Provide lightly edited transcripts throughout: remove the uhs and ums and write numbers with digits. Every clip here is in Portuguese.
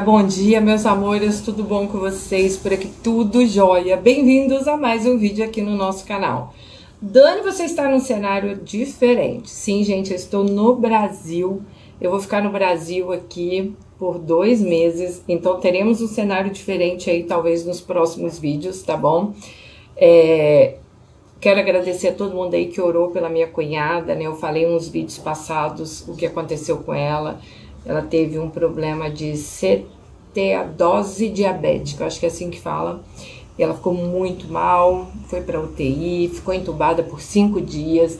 bom dia, meus amores, tudo bom com vocês? Por aqui tudo jóia. Bem-vindos a mais um vídeo aqui no nosso canal. Dani, você está num cenário diferente. Sim, gente, eu estou no Brasil. Eu vou ficar no Brasil aqui por 2 meses, então teremos um cenário diferente aí, talvez nos próximos vídeos, tá bom? Quero agradecer a todo mundo aí que orou pela minha cunhada, né? Eu falei nos vídeos passados o que aconteceu com ela. Ela teve um problema de cetoacidose diabética, acho que é assim que fala. E ela ficou muito mal, foi para UTI, ficou entubada por 5 dias.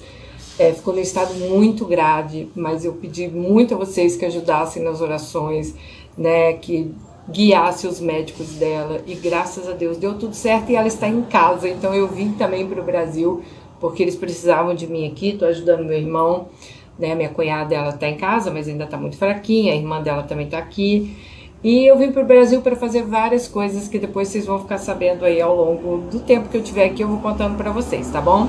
Ficou num estado muito grave, mas eu pedi muito a vocês que ajudassem nas orações, né? Que guiasse os médicos dela. E graças a Deus deu tudo certo e ela está em casa. Então eu vim também para o Brasil, porque eles precisavam de mim aqui. Estou ajudando meu irmão. Né, minha cunhada, ela tá em casa, mas ainda tá muito fraquinha, a irmã dela também tá aqui. E eu vim pro Brasil para fazer várias coisas que depois vocês vão ficar sabendo aí ao longo do tempo que eu tiver aqui, eu vou contando para vocês, tá bom?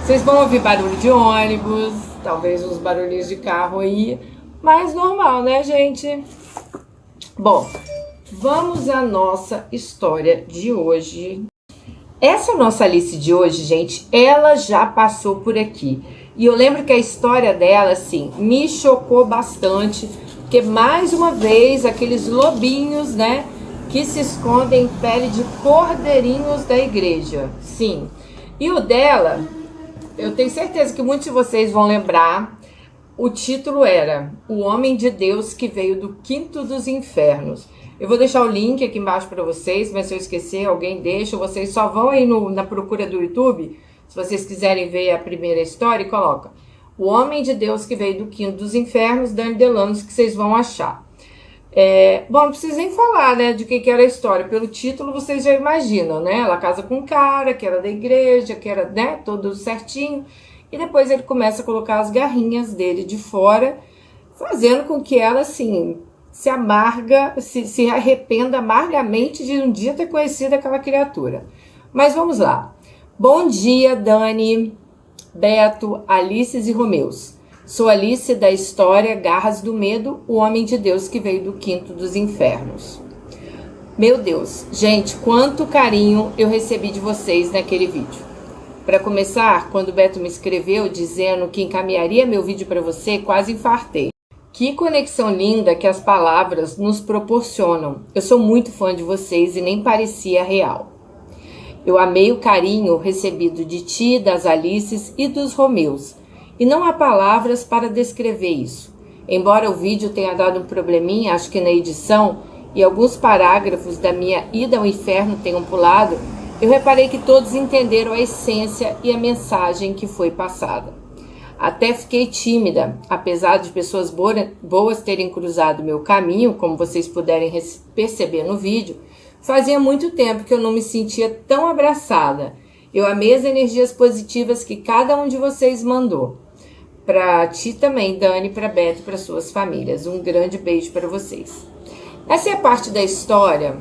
Vocês vão ouvir barulho de ônibus, talvez uns barulhinhos de carro aí, mas normal, né, gente? Bom, vamos à nossa história de hoje. Essa nossa Alice de hoje, gente, ela já passou por aqui. E eu lembro que a história dela, assim, me chocou bastante, porque mais uma vez aqueles lobinhos, né, que se escondem em pele de cordeirinhos da igreja. Sim. E o dela, eu tenho certeza que muitos de vocês vão lembrar, o título era O Homem de Deus que Veio do Quinto dos Infernos. Eu vou deixar o link aqui embaixo para vocês, mas se eu esquecer, alguém deixa, vocês só vão aí na procura do YouTube. Se vocês quiserem ver a primeira história, coloca O Homem de Deus que Veio do Quinto dos Infernos, Dani Delanos, que vocês vão achar. Bom, não preciso nem falar, né, de que era a história. Pelo título, vocês já imaginam, né? Ela casa com um cara que era da igreja, que era, né, todo certinho. E depois ele começa a colocar as garrinhas dele de fora, fazendo com que ela, assim, se arrependa amargamente de um dia ter conhecido aquela criatura. Mas vamos lá. Bom dia, Dani, Beto, Alices e Romeus. Sou Alice da história Garras do Medo, o Homem de Deus que Veio do Quinto dos Infernos. Meu Deus, gente, quanto carinho eu recebi de vocês naquele vídeo. Para começar, quando o Beto me escreveu dizendo que encaminharia meu vídeo para você, quase infartei. Que conexão linda que as palavras nos proporcionam. Eu sou muito fã de vocês e nem parecia real. Eu amei o carinho recebido de ti, das Alices e dos Romeus. E não há palavras para descrever isso. Embora o vídeo tenha dado um probleminha, acho que na edição, e alguns parágrafos da minha ida ao inferno tenham pulado, eu reparei que todos entenderam a essência e a mensagem que foi passada. Até fiquei tímida, apesar de pessoas boas terem cruzado meu caminho, como vocês puderem perceber no vídeo. Fazia muito tempo que eu não me sentia tão abraçada. Eu amei as energias positivas que cada um de vocês mandou. Para ti também, Dani, para Beto e para suas famílias. Um grande beijo para vocês. Essa é a parte da história.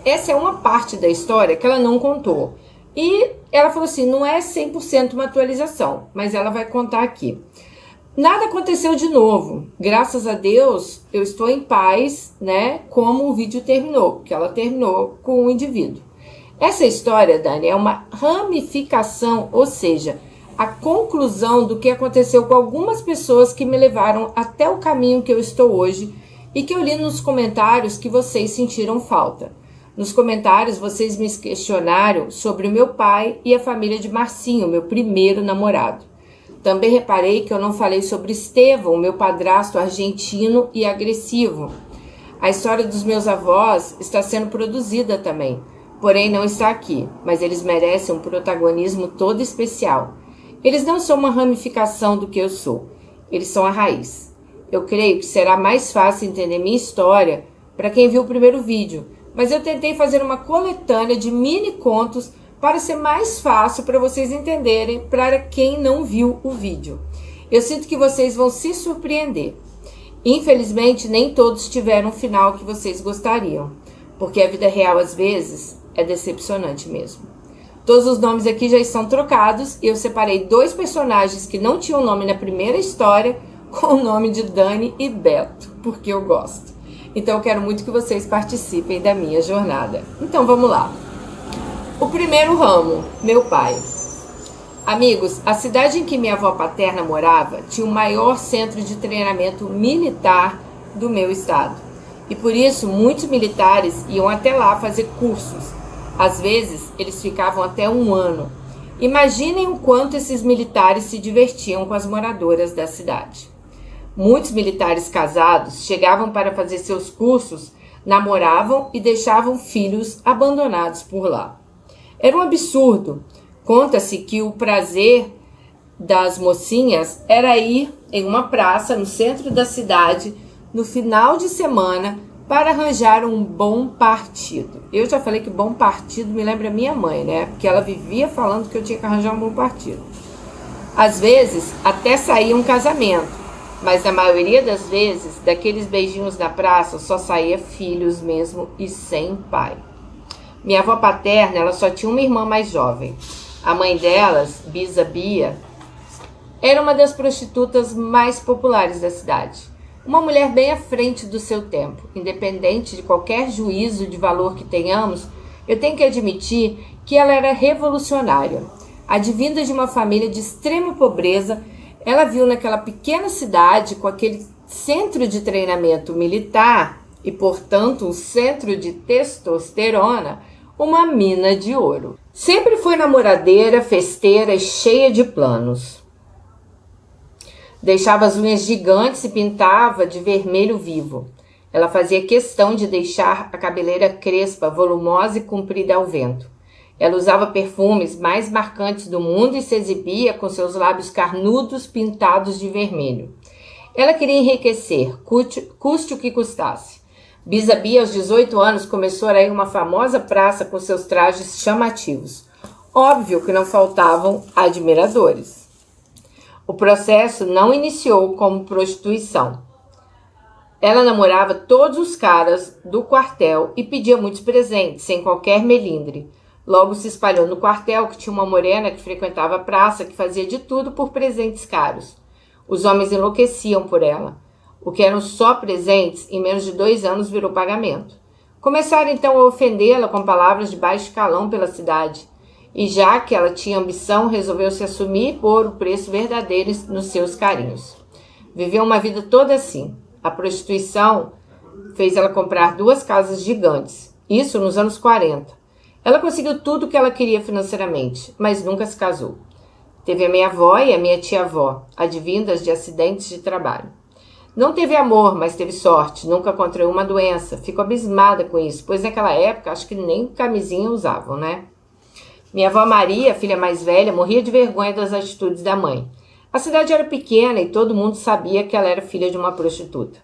Essa é uma parte da história que ela não contou. E ela falou assim, não é 100% uma atualização, mas ela vai contar aqui. Nada aconteceu de novo. Graças a Deus, eu estou em paz, né? Como o vídeo terminou, que ela terminou com o indivíduo. Essa história, Dani, é uma ramificação, ou seja, a conclusão do que aconteceu com algumas pessoas que me levaram até o caminho que eu estou hoje e que eu li nos comentários que vocês sentiram falta. Nos comentários, vocês me questionaram sobre o meu pai e a família de Marcinho, meu primeiro namorado. Também reparei que eu não falei sobre Estevão, meu padrasto argentino e agressivo. A história dos meus avós está sendo produzida também, porém não está aqui, mas eles merecem um protagonismo todo especial. Eles não são uma ramificação do que eu sou, eles são a raiz. Eu creio que será mais fácil entender minha história para quem viu o primeiro vídeo, mas eu tentei fazer uma coletânea de mini contos para ser mais fácil para vocês entenderem para quem não viu o vídeo. Eu sinto que vocês vão se surpreender. Infelizmente, nem todos tiveram o final que vocês gostariam, porque a vida real, às vezes, é decepcionante mesmo. Todos os nomes aqui já estão trocados e eu separei 2 personagens que não tinham nome na primeira história com o nome de Dani e Beto, porque eu gosto. Então eu quero muito que vocês participem da minha jornada. Então vamos lá. O primeiro ramo, meu pai. Amigos, a cidade em que minha avó paterna morava tinha o maior centro de treinamento militar do meu estado. E por isso muitos militares iam até lá fazer cursos. Às vezes eles ficavam até 1 ano. Imaginem o quanto esses militares se divertiam com as moradoras da cidade. Muitos militares casados chegavam para fazer seus cursos, namoravam e deixavam filhos abandonados por lá. Era um absurdo. Conta-se que o prazer das mocinhas era ir em uma praça no centro da cidade no final de semana para arranjar um bom partido. Eu já falei que bom partido me lembra minha mãe, né? Porque ela vivia falando que eu tinha que arranjar um bom partido. Às vezes até saía um casamento, mas na maioria das vezes daqueles beijinhos na praça só saía filhos mesmo e sem pai. Minha avó paterna, ela só tinha uma irmã mais jovem. A mãe delas, Bisa Bia, era uma das prostitutas mais populares da cidade. Uma mulher bem à frente do seu tempo. Independente de qualquer juízo de valor que tenhamos, eu tenho que admitir que ela era revolucionária. Advinda de uma família de extrema pobreza, ela viu naquela pequena cidade, com aquele centro de treinamento militar e, portanto, um centro de testosterona, uma mina de ouro. Sempre foi namoradeira, festeira e cheia de planos. Deixava as unhas gigantes e pintava de vermelho vivo. Ela fazia questão de deixar a cabeleira crespa, volumosa e comprida ao vento. Ela usava perfumes mais marcantes do mundo e se exibia com seus lábios carnudos pintados de vermelho. Ela queria enriquecer, custe o que custasse. Bisa Bia, aos 18 anos, começou a ir a uma famosa praça com seus trajes chamativos. Óbvio que não faltavam admiradores. O processo não iniciou como prostituição. Ela namorava todos os caras do quartel e pedia muitos presentes, sem qualquer melindre. Logo se espalhou no quartel que tinha uma morena que frequentava a praça, que fazia de tudo por presentes caros. Os homens enlouqueciam por ela. O que eram só presentes, em menos de 2 anos virou pagamento. Começaram então a ofendê-la com palavras de baixo calão pela cidade. E já que ela tinha ambição, resolveu se assumir e pôr o preço verdadeiro nos seus carinhos. Viveu uma vida toda assim. A prostituição fez ela comprar 2 casas gigantes. Isso nos anos 40. Ela conseguiu tudo o que ela queria financeiramente, mas nunca se casou. Teve a minha avó e a minha tia-avó, advindas de acidentes de trabalho. Não teve amor, mas teve sorte. Nunca contraiu uma doença. Fico abismada com isso, pois naquela época acho que nem camisinha usavam, né? Minha avó Maria, filha mais velha, morria de vergonha das atitudes da mãe. A cidade era pequena e todo mundo sabia que ela era filha de uma prostituta.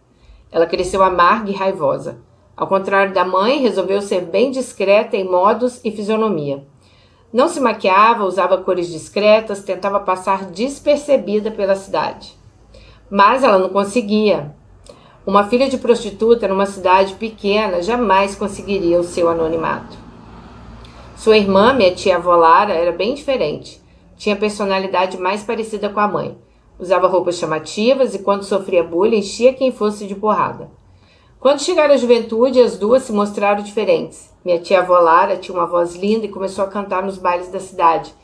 Ela cresceu amarga e raivosa. Ao contrário da mãe, resolveu ser bem discreta em modos e fisionomia. Não se maquiava, usava cores discretas, tentava passar despercebida pela cidade. Mas ela não conseguia. Uma filha de prostituta numa cidade pequena jamais conseguiria o seu anonimato. Sua irmã, minha tia-avó Lara, era bem diferente. Tinha personalidade mais parecida com a mãe. Usava roupas chamativas e, quando sofria bullying, enchia quem fosse de porrada. Quando chegaram à juventude, as duas se mostraram diferentes. Minha tia-avó Lara tinha uma voz linda e começou a cantar nos bailes da cidade.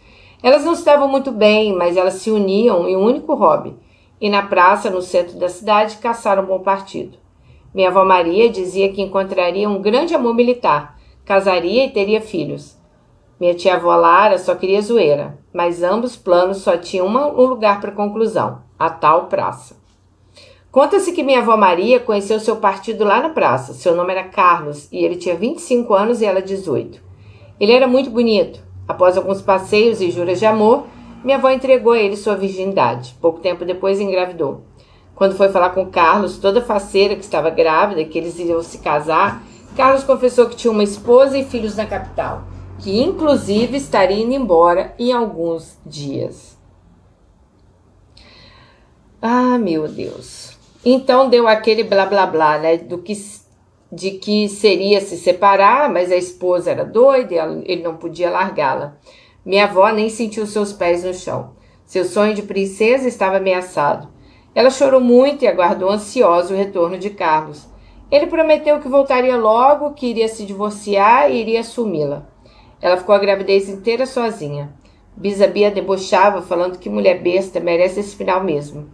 Elas não estavam muito bem, mas elas se uniam em um único hobby. E na praça, no centro da cidade, caçaram um bom partido. Minha avó Maria dizia que encontraria um grande amor militar, casaria e teria filhos. Minha tia-avó Lara só queria zoeira, mas ambos os planos só tinham um lugar para conclusão, a tal praça. Conta-se que minha avó Maria conheceu seu partido lá na praça. Seu nome era Carlos e ele tinha 25 anos e ela 18. Ele era muito bonito. Após alguns passeios e juras de amor, minha avó entregou a ele sua virgindade. Pouco tempo depois engravidou. Quando foi falar com Carlos, toda faceira que estava grávida e que eles iriam se casar, Carlos confessou que tinha uma esposa e filhos na capital, que inclusive estaria indo embora em alguns dias. Ah, meu Deus. Então deu aquele blá blá blá, né, de que seria se separar, mas a esposa era doida e ele não podia largá-la. Minha avó nem sentiu seus pés no chão. Seu sonho de princesa estava ameaçado. Ela chorou muito e aguardou ansiosa o retorno de Carlos. Ele prometeu que voltaria logo, que iria se divorciar e iria assumi-la. Ela ficou a gravidez inteira sozinha. Bisa Bia debochava, falando que mulher besta merece esse final mesmo.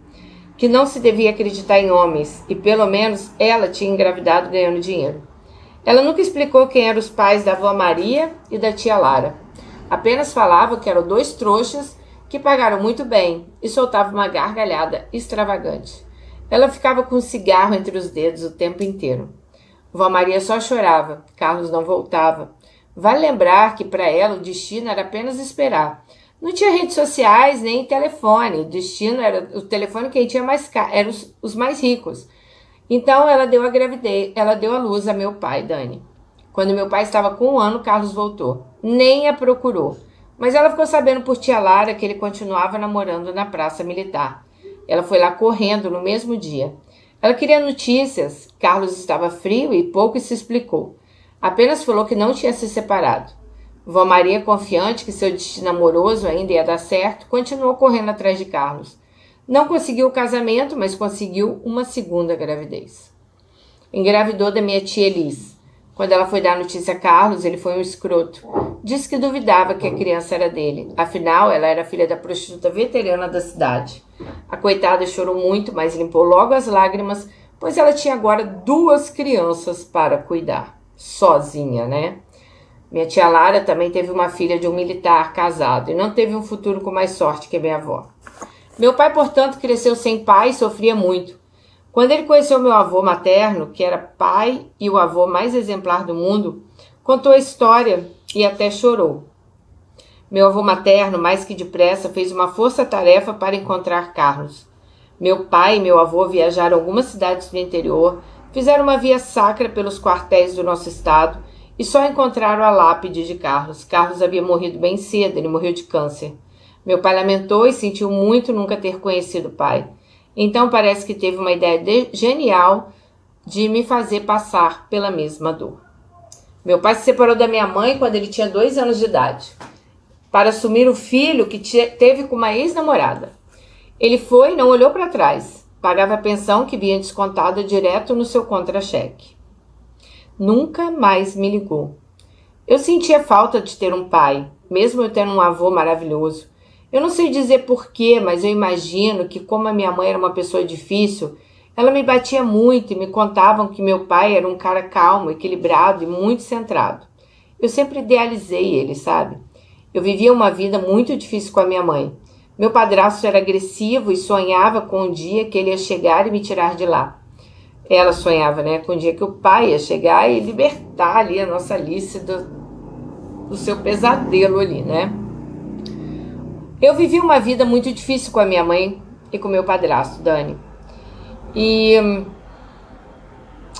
Que não se devia acreditar em homens, e pelo menos ela tinha engravidado ganhando dinheiro. Ela nunca explicou quem eram os pais da avó Maria e da tia Lara. Apenas falava que eram 2 trouxas que pagaram muito bem e soltava uma gargalhada extravagante. Ela ficava com um cigarro entre os dedos o tempo inteiro. Vó Maria só chorava, Carlos não voltava. Vale lembrar que para ela o destino era apenas esperar. Não tinha redes sociais nem telefone. O destino era o telefone quem tinha mais caro, eram os mais ricos. Então ela deu a luz a meu pai, Dani. Quando meu pai estava com 1 ano, Carlos voltou. Nem a procurou. Mas ela ficou sabendo por tia Lara que ele continuava namorando na Praça Militar. Ela foi lá correndo no mesmo dia. Ela queria notícias. Carlos estava frio e pouco se explicou. Apenas falou que não tinha se separado. Vó Maria, confiante que seu destino amoroso ainda ia dar certo, continuou correndo atrás de Carlos. Não conseguiu o casamento, mas conseguiu uma segunda gravidez. Engravidou da minha tia Elis. Quando ela foi dar notícia a Carlos, ele foi um escroto. Disse que duvidava que a criança era dele. Afinal, ela era filha da prostituta veterana da cidade. A coitada chorou muito, mas limpou logo as lágrimas, pois ela tinha agora 2 crianças para cuidar. Sozinha, né? Minha tia Lara também teve uma filha de um militar casado e não teve um futuro com mais sorte que minha avó. Meu pai, portanto, cresceu sem pai e sofria muito. Quando ele conheceu meu avô materno, que era pai e o avô mais exemplar do mundo, contou a história e até chorou. Meu avô materno, mais que depressa, fez uma força-tarefa para encontrar Carlos. Meu pai e meu avô viajaram a algumas cidades do interior, fizeram uma via sacra pelos quartéis do nosso estado e só encontraram a lápide de Carlos. Carlos havia morrido bem cedo, ele morreu de câncer. Meu pai lamentou e sentiu muito nunca ter conhecido o pai. Então parece que teve uma ideia genial de me fazer passar pela mesma dor. Meu pai se separou da minha mãe quando ele tinha 2 anos de idade, para assumir o filho que teve com uma ex-namorada. Ele foi e não olhou para trás. Pagava a pensão que vinha descontada direto no seu contra-cheque. Nunca mais me ligou. Eu sentia falta de ter um pai, mesmo eu tendo um avô maravilhoso. Eu não sei dizer porquê, mas eu imagino que, como a minha mãe era uma pessoa difícil, ela me batia muito e me contavam que meu pai era um cara calmo, equilibrado e muito centrado. Eu sempre idealizei ele, sabe? Eu vivia uma vida muito difícil com a minha mãe. Meu padrasto era agressivo e sonhava com um dia que ele ia chegar e me tirar de lá. Ela sonhava, né, com um dia que o pai ia chegar e libertar ali a nossa Alice do seu pesadelo ali, né? Eu vivi uma vida muito difícil com a minha mãe e com meu padrasto, Dani. E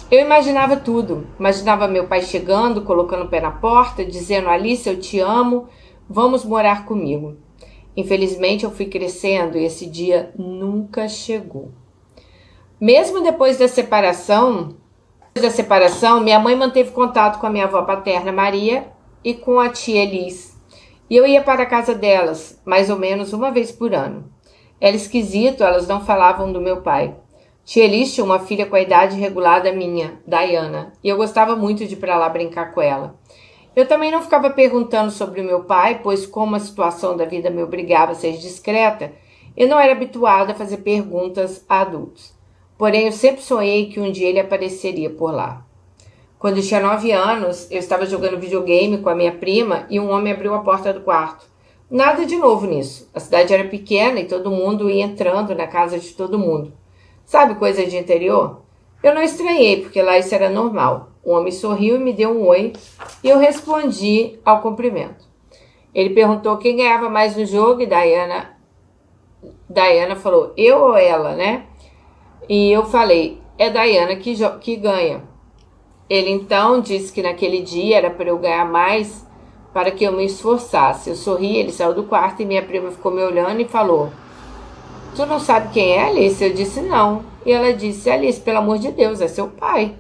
eu imaginava tudo. Imaginava meu pai chegando, colocando o pé na porta, dizendo: Alice, eu te amo, vamos morar comigo. Infelizmente eu fui crescendo e esse dia nunca chegou. Mesmo depois da separação, minha mãe manteve contato com a minha avó paterna Maria e com a tia Elis. E eu ia para a casa delas, mais ou menos uma vez por ano. Era esquisito, elas não falavam do meu pai. Tia Elis tinha uma filha com a idade regulada minha, Diana, e eu gostava muito de ir para lá brincar com ela. Eu também não ficava perguntando sobre o meu pai, pois como a situação da vida me obrigava a ser discreta, eu não era habituada a fazer perguntas a adultos. Porém, eu sempre sonhei que um dia ele apareceria por lá. Quando eu tinha 9 anos, eu estava jogando videogame com a minha prima e um homem abriu a porta do quarto. Nada de novo nisso. A cidade era pequena e todo mundo ia entrando na casa de todo mundo. Sabe coisa de interior? Eu não estranhei, porque lá isso era normal. O homem sorriu e me deu um oi e eu respondi ao cumprimento. Ele perguntou quem ganhava mais no jogo e Diana falou, eu ou ela, né? E eu falei, é Diana que ganha. Ele então disse que naquele dia era para eu ganhar mais para que eu me esforçasse. Eu sorri, ele saiu do quarto e minha prima ficou me olhando e falou, tu não sabe quem é, Alice? Eu disse não. E ela disse, Alice, pelo amor de Deus, é seu pai.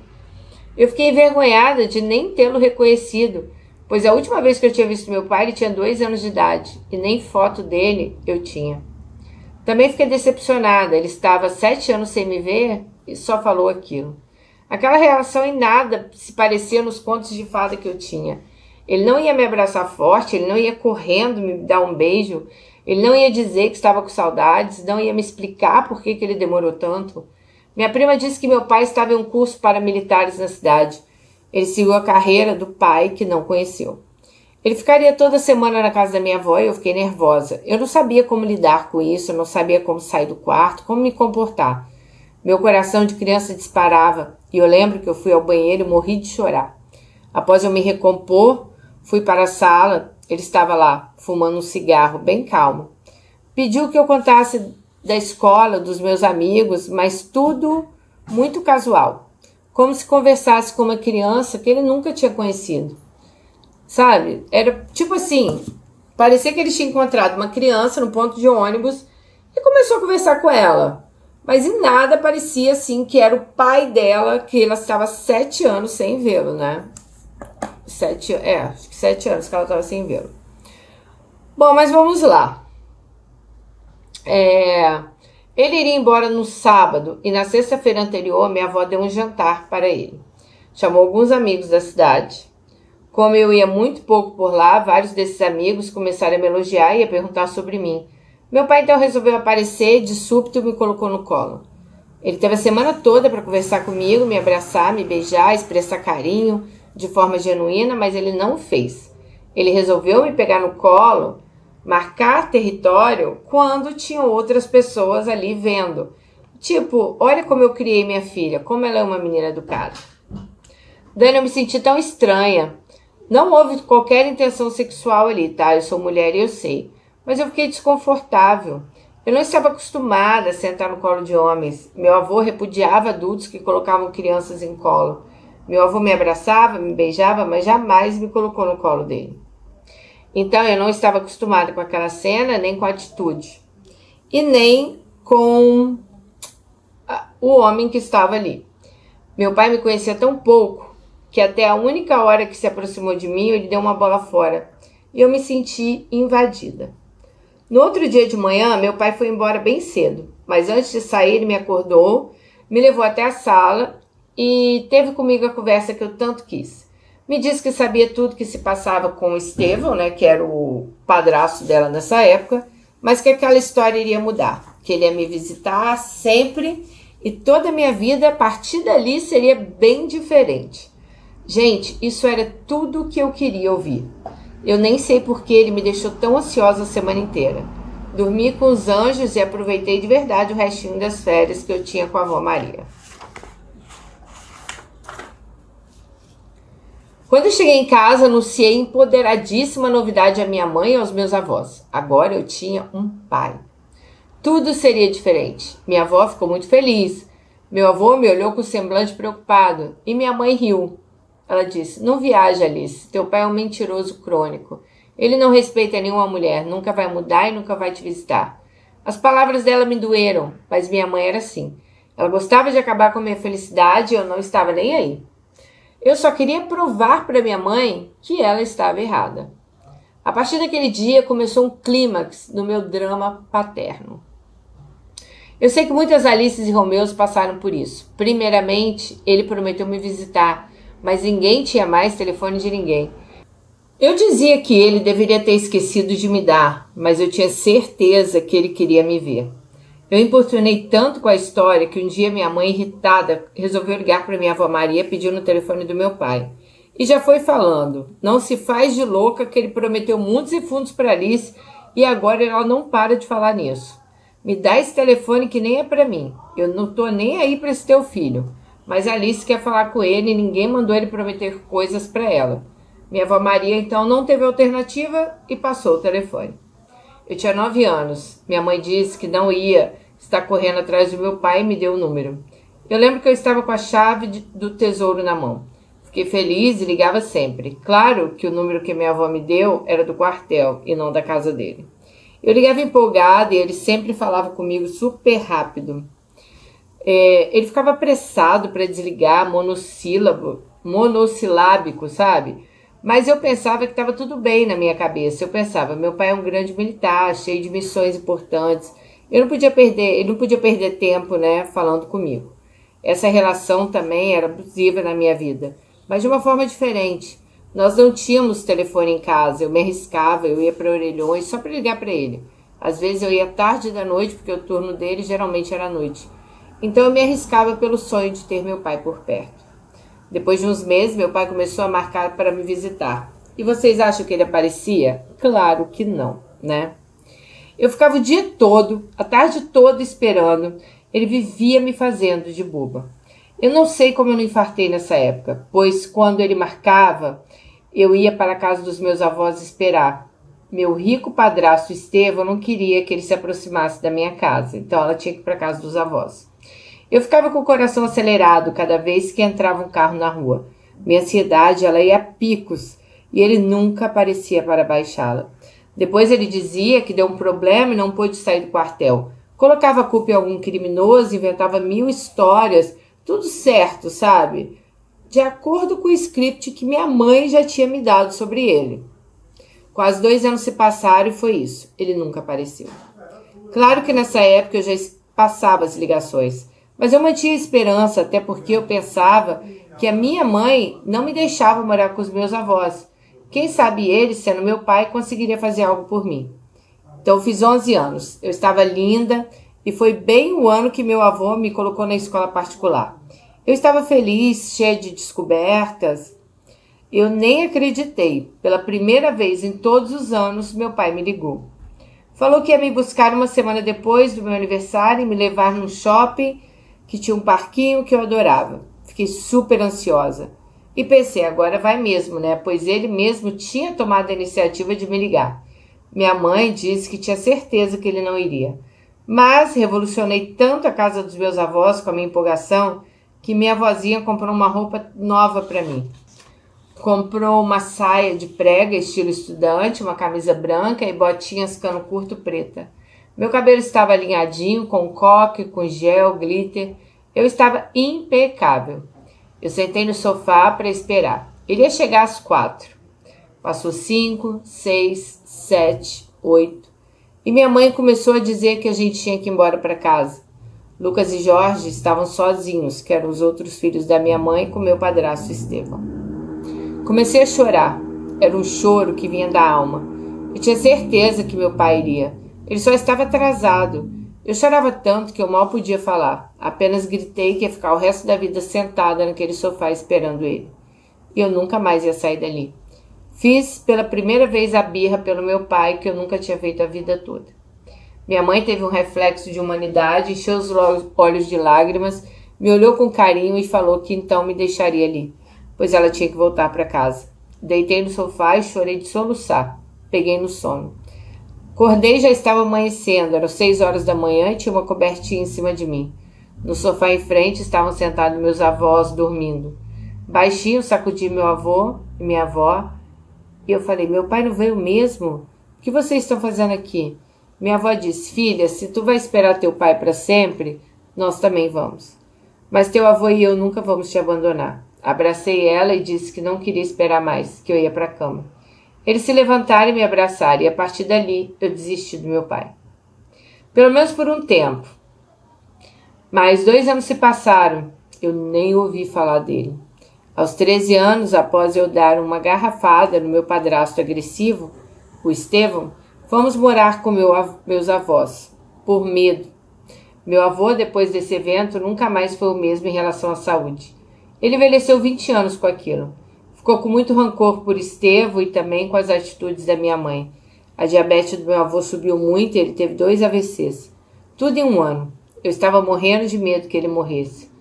Eu fiquei envergonhada de nem tê-lo reconhecido, pois a última vez que eu tinha visto meu pai, ele tinha 2 anos de idade e nem foto dele eu tinha. Também fiquei decepcionada, ele estava 7 anos sem me ver e só falou aquilo. Aquela reação em nada se parecia nos contos de fada que eu tinha. Ele não ia me abraçar forte, ele não ia correndo me dar um beijo, ele não ia dizer que estava com saudades, não ia me explicar por que ele demorou tanto. Minha prima disse que meu pai estava em um curso para militares na cidade. Ele seguiu a carreira do pai que não conheceu. Ele ficaria toda semana na casa da minha avó e eu fiquei nervosa. Eu não sabia como lidar com isso, eu não sabia como sair do quarto, como me comportar. Meu coração de criança disparava e eu lembro que eu fui ao banheiro e morri de chorar. Após eu me recompor, fui para a sala. Ele estava lá, fumando um cigarro, bem calmo. Pediu que eu contasse da escola, dos meus amigos, mas tudo muito casual. Como se conversasse com uma criança que ele nunca tinha conhecido. Sabe? Era tipo assim, parecia que ele tinha encontrado uma criança no ponto de ônibus e começou a conversar com ela. Mas em nada parecia assim que era o pai dela, que ela estava 7 anos sem vê-lo, né? Acho que 7 anos que ela estava sem vê-lo. Bom, mas vamos lá. Ele iria embora no sábado e na sexta-feira anterior minha avó deu um jantar para ele. Chamou alguns amigos da cidade. Como eu ia muito pouco por lá, vários desses amigos começaram a me elogiar e a perguntar sobre mim. Meu pai então resolveu aparecer de súbito e me colocou no colo. Ele teve a semana toda para conversar comigo, me abraçar, me beijar, expressar carinho de forma genuína, mas ele não fez. Ele resolveu me pegar no colo, marcar território quando tinham outras pessoas ali vendo. Tipo, olha como eu criei minha filha, como ela é uma menina educada. Dani, eu me senti tão estranha. Não houve qualquer intenção sexual ali, tá? Eu sou mulher e eu sei. Mas eu fiquei desconfortável. Eu não estava acostumada a sentar no colo de homens. Meu avô repudiava adultos que colocavam crianças em colo. Meu avô me abraçava, me beijava, mas jamais me colocou no colo dele. Então eu não estava acostumada com aquela cena, nem com a atitude. E nem com o homem que estava ali. Meu pai me conhecia tão pouco que até a única hora que se aproximou de mim, ele deu uma bola fora. E eu me senti invadida. No outro dia de manhã, meu pai foi embora bem cedo. Mas antes de sair, ele me acordou, me levou até a sala e teve comigo a conversa que eu tanto quis. Me disse que sabia tudo que se passava com o Estevão, né, que era o padrasto dela nessa época, mas que aquela história iria mudar, que ele ia me visitar sempre e toda a minha vida, a partir dali, seria bem diferente. Gente, isso era tudo o que eu queria ouvir. Eu nem sei por que ele me deixou tão ansiosa a semana inteira. Dormi com os anjos e aproveitei de verdade o restinho das férias que eu tinha com a avó Maria. Quando eu cheguei em casa, anunciei empoderadíssima novidade à minha mãe e aos meus avós. Agora eu tinha um pai. Tudo seria diferente. Minha avó ficou muito feliz. Meu avô me olhou com semblante preocupado e minha mãe riu. Ela disse, não viaja, Alice, teu pai é um mentiroso crônico. Ele não respeita nenhuma mulher, nunca vai mudar e nunca vai te visitar. As palavras dela me doeram, mas minha mãe era assim. Ela gostava de acabar com a minha felicidade e eu não estava nem aí. Eu só queria provar para minha mãe que ela estava errada. A partir daquele dia começou um clímax no meu drama paterno. Eu sei que muitas Alices e Romeus passaram por isso. Primeiramente, ele prometeu me visitar, mas ninguém tinha mais telefone de ninguém. Eu dizia que ele deveria ter esquecido de me dar, mas eu tinha certeza que ele queria me ver. Eu importunei tanto com a história que um dia minha mãe, irritada, resolveu ligar para minha avó Maria pedindo o telefone do meu pai. E já foi falando, não se faz de louca que ele prometeu mundos e fundos para Alice e agora ela não para de falar nisso. Me dá esse telefone que nem é para mim, eu não tô nem aí para esse teu filho. Mas Alice quer falar com ele e ninguém mandou ele prometer coisas para ela. Minha avó Maria então não teve alternativa e passou o telefone. Eu tinha 9 anos. Minha mãe disse que não ia estar correndo atrás do meu pai e me deu o número. Eu lembro que eu estava com a chave do tesouro na mão. Fiquei feliz e ligava sempre. Claro que o número que minha avó me deu era do quartel e não da casa dele. Eu ligava empolgada e ele sempre falava comigo super rápido. Ele ficava apressado para desligar, monossilábico, sabe? Mas eu pensava que estava tudo bem na minha cabeça. Eu pensava, meu pai é um grande militar, cheio de missões importantes. Ele não podia perder tempo, né, falando comigo. Essa relação também era abusiva na minha vida, mas de uma forma diferente. Nós não tínhamos telefone em casa, eu me arriscava, eu ia para Orelhões só para ligar para ele. Às vezes eu ia tarde da noite, porque o turno dele geralmente era à noite. Então eu me arriscava pelo sonho de ter meu pai por perto. Depois de uns meses, meu pai começou a marcar para me visitar. E vocês acham que ele aparecia? Claro que não, né? Eu ficava o dia todo, a tarde toda esperando. Ele vivia me fazendo de boba. Eu não sei como eu não infartei nessa época, pois quando ele marcava, eu ia para a casa dos meus avós esperar. Meu rico padrasto Estevão não queria que ele se aproximasse da minha casa, então ela tinha que ir para a casa dos avós. Eu ficava com o coração acelerado cada vez que entrava um carro na rua. Minha ansiedade, ela ia a picos, e ele nunca aparecia para baixá-la. Depois ele dizia que deu um problema e não pôde sair do quartel. Colocava a culpa em algum criminoso, inventava 1000 histórias, tudo certo, sabe? De acordo com o script que minha mãe já tinha me dado sobre ele. Quase 2 anos se passaram e foi isso. Ele nunca apareceu. Claro que nessa época eu já passava as ligações, mas eu mantinha esperança, até porque eu pensava que a minha mãe não me deixava morar com os meus avós. Quem sabe ele, sendo meu pai, conseguiria fazer algo por mim. Então eu fiz 11 anos. Eu estava linda e foi bem o ano que meu avô me colocou na escola particular. Eu estava feliz, cheia de descobertas. Eu nem acreditei. Pela primeira vez em todos os anos, meu pai me ligou. Falou que ia me buscar uma semana depois do meu aniversário e me levar num shopping que tinha um parquinho que eu adorava. Fiquei super ansiosa. E pensei, agora vai mesmo, né? Pois ele mesmo tinha tomado a iniciativa de me ligar. Minha mãe disse que tinha certeza que ele não iria. Mas revolucionei tanto a casa dos meus avós com a minha empolgação que minha avózinha comprou uma roupa nova para mim. Comprou uma saia de prega estilo estudante, uma camisa branca e botinhas cano curto preta. Meu cabelo estava alinhadinho, com coque, com gel, glitter. Eu estava impecável. Eu sentei no sofá para esperar. Ele ia chegar às 4. Passou 5, 6, 7, 8. E minha mãe começou a dizer que a gente tinha que ir embora para casa. Lucas e Jorge estavam sozinhos, que eram os outros filhos da minha mãe, com meu padrasto Estevão. Comecei a chorar. Era um choro que vinha da alma. Eu tinha certeza que meu pai iria. Ele só estava atrasado. Eu chorava tanto que eu mal podia falar. Apenas gritei que ia ficar o resto da vida sentada naquele sofá esperando ele. E eu nunca mais ia sair dali. Fiz pela primeira vez a birra pelo meu pai, que eu nunca tinha feito a vida toda. Minha mãe teve um reflexo de humanidade, encheu os olhos de lágrimas, me olhou com carinho e falou que então me deixaria ali, pois ela tinha que voltar para casa. Deitei no sofá e chorei de soluçar. Peguei no sono. Acordei e já estava amanhecendo, eram 6 horas da manhã e tinha uma cobertinha em cima de mim. No sofá em frente estavam sentados meus avós dormindo. Baixinho sacudi meu avô e minha avó e eu falei, meu pai não veio mesmo? O que vocês estão fazendo aqui? Minha avó disse, filha, se tu vai esperar teu pai para sempre, nós também vamos. Mas teu avô e eu nunca vamos te abandonar. Abracei ela e disse que não queria esperar mais, que eu ia para a cama. Eles se levantaram e me abraçaram, e a partir dali eu desisti do meu pai. Pelo menos por um tempo. Mas 2 anos se passaram, eu nem ouvi falar dele. Aos 13 anos, após eu dar uma garrafada no meu padrasto agressivo, o Estevão, fomos morar com meus avós, por medo. Meu avô, depois desse evento, nunca mais foi o mesmo em relação à saúde. Ele envelheceu 20 anos com aquilo. Ficou com muito rancor por Estevão e também com as atitudes da minha mãe. A diabetes do meu avô subiu muito e ele teve 2 AVCs. Tudo em um ano. Eu estava morrendo de medo que ele morresse.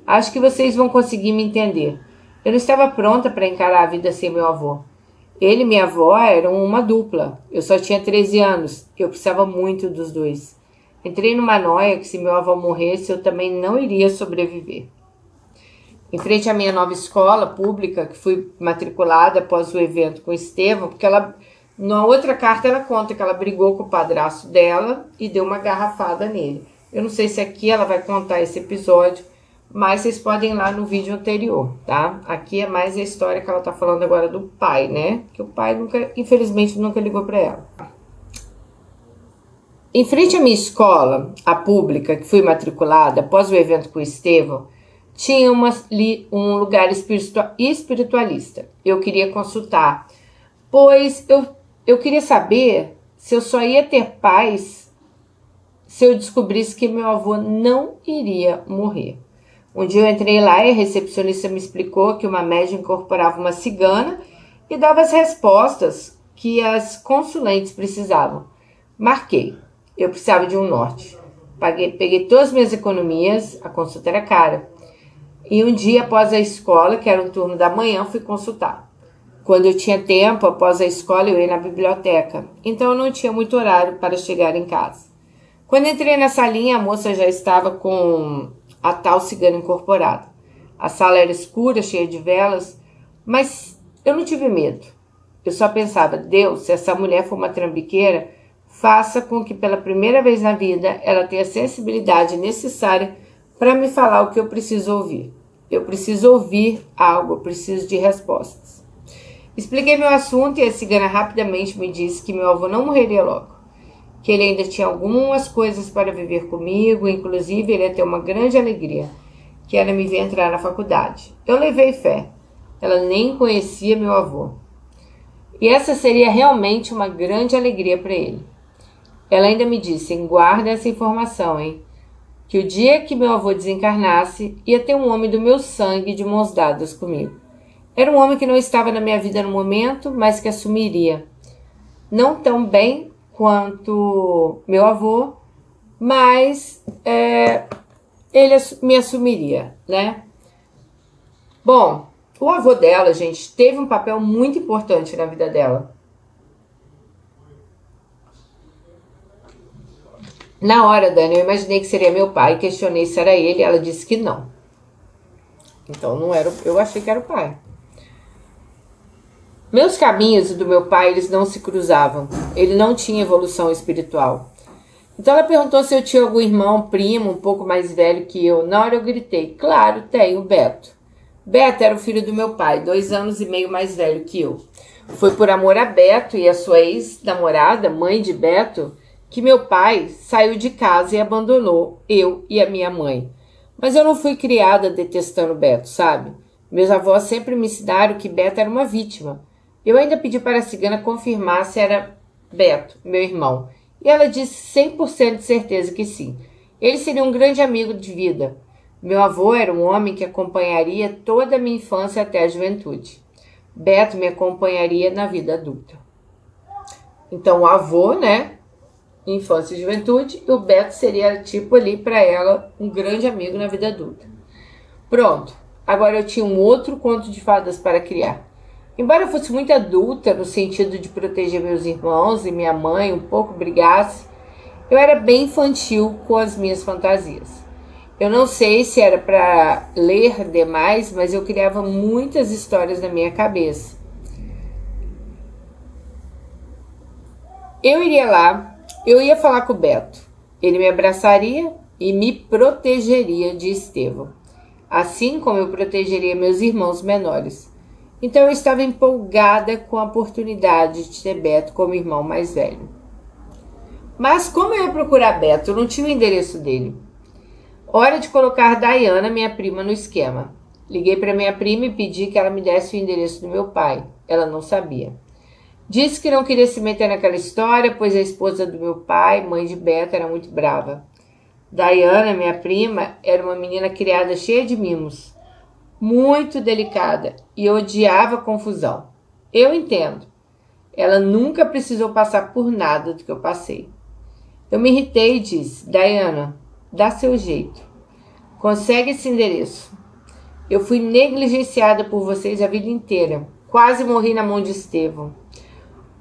Acho que vocês vão conseguir me entender. Eu não estava pronta para encarar a vida sem meu avô. Ele e minha avó eram uma dupla. Eu só tinha 13 anos. Eu precisava muito dos dois. Entrei numa noia que se meu avô morresse, eu também não iria sobreviver. Em frente à minha nova escola pública, que fui matriculada após o evento com o Estevão, porque ela, na outra carta ela conta que ela brigou com o padrasto dela e deu uma garrafada nele. Eu não sei se aqui ela vai contar esse episódio, mas vocês podem ir lá no vídeo anterior, tá? Aqui é mais a história que ela tá falando agora do pai, né? Que o pai infelizmente nunca ligou para ela. Em frente à minha escola, a pública, que fui matriculada após o evento com o Estevão, tinha um lugar espiritualista. Eu queria consultar, pois eu queria saber se eu só ia ter paz se eu descobrisse que meu avô não iria morrer. Um dia eu entrei lá e a recepcionista me explicou que uma médium incorporava uma cigana e dava as respostas que as consulentes precisavam. Marquei. Eu precisava de um norte. Peguei todas as minhas economias, a consulta era cara. E um dia após a escola, que era um turno da manhã, fui consultar. Quando eu tinha tempo, após a escola, eu ia na biblioteca. Então eu não tinha muito horário para chegar em casa. Quando entrei na salinha, a moça já estava com a tal cigana incorporada. A sala era escura, cheia de velas, mas eu não tive medo. Eu só pensava, Deus, se essa mulher for uma trambiqueira, faça com que pela primeira vez na vida ela tenha a sensibilidade necessária para me falar o que eu preciso ouvir. Eu preciso ouvir algo, eu preciso de respostas. Expliquei meu assunto e a cigana rapidamente me disse que meu avô não morreria logo, que ele ainda tinha algumas coisas para viver comigo, inclusive ele ia ter uma grande alegria, que era me ver entrar na faculdade. Eu levei fé. Ela nem conhecia meu avô. E essa seria realmente uma grande alegria para ele. Ela ainda me disse, guarda essa informação, hein? Que o dia que meu avô desencarnasse, ia ter um homem do meu sangue de mãos dadas comigo. Era um homem que não estava na minha vida no momento, mas que assumiria. Não tão bem quanto meu avô, mas ele me assumiria, né? Bom, o avô dela, gente, teve um papel muito importante na vida dela. Na hora, Dani, eu imaginei que seria meu pai, questionei se era ele, ela disse que não. Então não era, eu achei que era o pai. Meus caminhos e do meu pai, eles não se cruzavam. Ele não tinha evolução espiritual. Então ela perguntou se eu tinha algum irmão, primo, um pouco mais velho que eu. Na hora eu gritei, claro, tenho, Beto. Beto era o filho do meu pai, 2 anos e meio mais velho que eu. Foi por amor a Beto e a sua ex-namorada, mãe de Beto, que meu pai saiu de casa e abandonou eu e a minha mãe. Mas eu não fui criada detestando Beto, sabe? Meus avós sempre me ensinaram que Beto era uma vítima. Eu ainda pedi para a cigana confirmar se era Beto, meu irmão. E ela disse 100% de certeza que sim. Ele seria um grande amigo de vida. Meu avô era um homem que acompanharia toda a minha infância até a juventude. Beto me acompanharia na vida adulta. Então o avô, né? Infância e juventude, e o Beto seria tipo ali para ela um grande amigo na vida adulta. Pronto, agora eu tinha um outro conto de fadas para criar. Embora eu fosse muito adulta no sentido de proteger meus irmãos e minha mãe, um pouco brigasse, eu era bem infantil com as minhas fantasias. Eu não sei se era para ler demais, mas eu criava muitas histórias na minha cabeça. Eu iria lá, eu ia falar com o Beto. Ele me abraçaria e me protegeria de Estevão, assim como eu protegeria meus irmãos menores. Então eu estava empolgada com a oportunidade de ter Beto como irmão mais velho. Mas como eu ia procurar Beto? Eu não tinha o endereço dele. Hora de colocar Dayana, minha prima, no esquema. Liguei para minha prima e pedi que ela me desse o endereço do meu pai. Ela não sabia. Disse que não queria se meter naquela história, pois a esposa do meu pai, mãe de Beto, era muito brava. Dayana, minha prima, era uma menina criada cheia de mimos, muito delicada e odiava confusão. Eu entendo. Ela nunca precisou passar por nada do que eu passei. Eu me irritei e disse, Dayana, dá seu jeito. Consegue esse endereço. Eu fui negligenciada por vocês a vida inteira. Quase morri na mão de Estevão.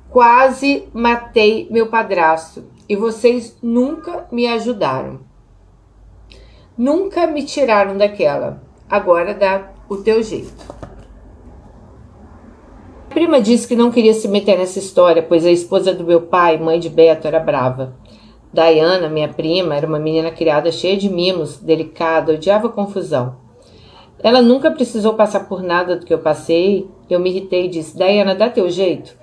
Quase matei meu padrasto. E vocês nunca me ajudaram. Nunca me tiraram daquela. Agora dá o teu jeito. A prima disse que não queria se meter nessa história, pois a esposa do meu pai, mãe de Beto, era brava. Dayana, minha prima, era uma menina criada cheia de mimos, delicada, odiava confusão. Ela nunca precisou passar por nada do que eu passei. Eu me irritei e disse, Dayana, dá teu jeito.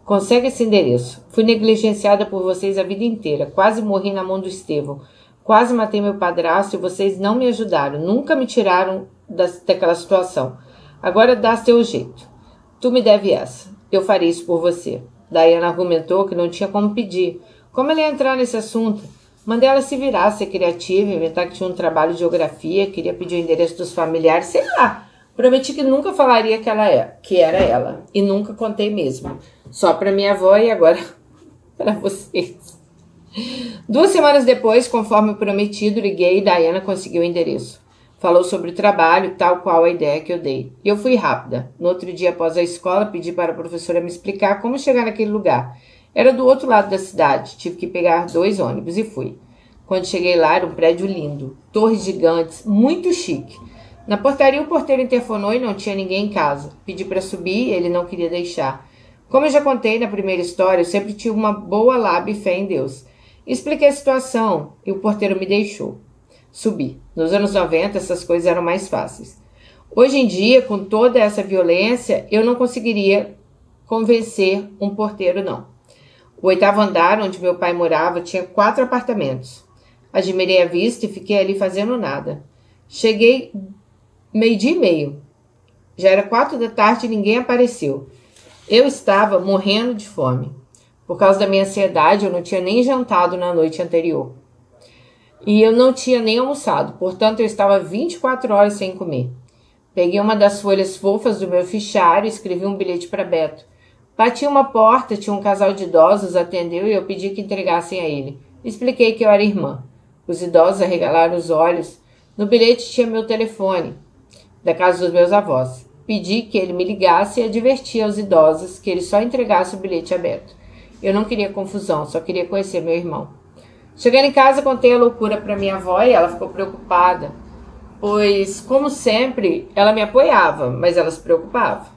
Consegue esse endereço. Fui negligenciada por vocês a vida inteira. Quase morri na mão do Estevão. Quase matei meu padrasto e vocês não me ajudaram. Nunca me tiraram daquela situação. Agora dá seu jeito. Tu me deve essa. Eu farei isso por você. Diana argumentou que não tinha como pedir. Como ela ia entrar nesse assunto? Mandei ela se virar, ser criativa, inventar que tinha um trabalho de geografia, queria pedir o endereço dos familiares, sei lá. Prometi que nunca falaria que era ela. E nunca contei mesmo. Só para minha avó e agora para vocês. 2 semanas depois, conforme prometido, liguei e Diana conseguiu o endereço. Falou sobre o trabalho, tal qual a ideia que eu dei. E eu fui rápida. No outro dia, após a escola, pedi para a professora me explicar como chegar naquele lugar. Era do outro lado da cidade. Tive que pegar 2 ônibus e fui. Quando cheguei lá, era um prédio lindo. Torres gigantes, muito chique. Na portaria, o porteiro interfonou e não tinha ninguém em casa. Pedi para subir e ele não queria deixar. Como eu já contei na primeira história, eu sempre tive uma boa lábia e fé em Deus. Expliquei a situação e o porteiro me deixou. Subi. Nos anos 90, essas coisas eram mais fáceis. Hoje em dia, com toda essa violência, eu não conseguiria convencer um porteiro, não. O 8º andar, onde meu pai morava, tinha 4 apartamentos. Admirei a vista e fiquei ali fazendo nada. Cheguei 12:30. Já era 4 da tarde e ninguém apareceu. Eu estava morrendo de fome. Por causa da minha ansiedade, eu não tinha nem jantado na noite anterior. E eu não tinha nem almoçado, portanto eu estava 24 horas sem comer. Peguei uma das folhas fofas do meu fichário e escrevi um bilhete para Beto. Bati uma porta, tinha um casal de idosos, atendeu e eu pedi que entregassem a ele. Expliquei que eu era irmã. Os idosos arregalaram os olhos. No bilhete tinha meu telefone, da casa dos meus avós. Pedi que ele me ligasse e adverti aos idosos que ele só entregasse o bilhete a Beto. Eu não queria confusão, só queria conhecer meu irmão. Chegando em casa, contei a loucura para minha avó e ela ficou preocupada, pois, como sempre, ela me apoiava, mas ela se preocupava.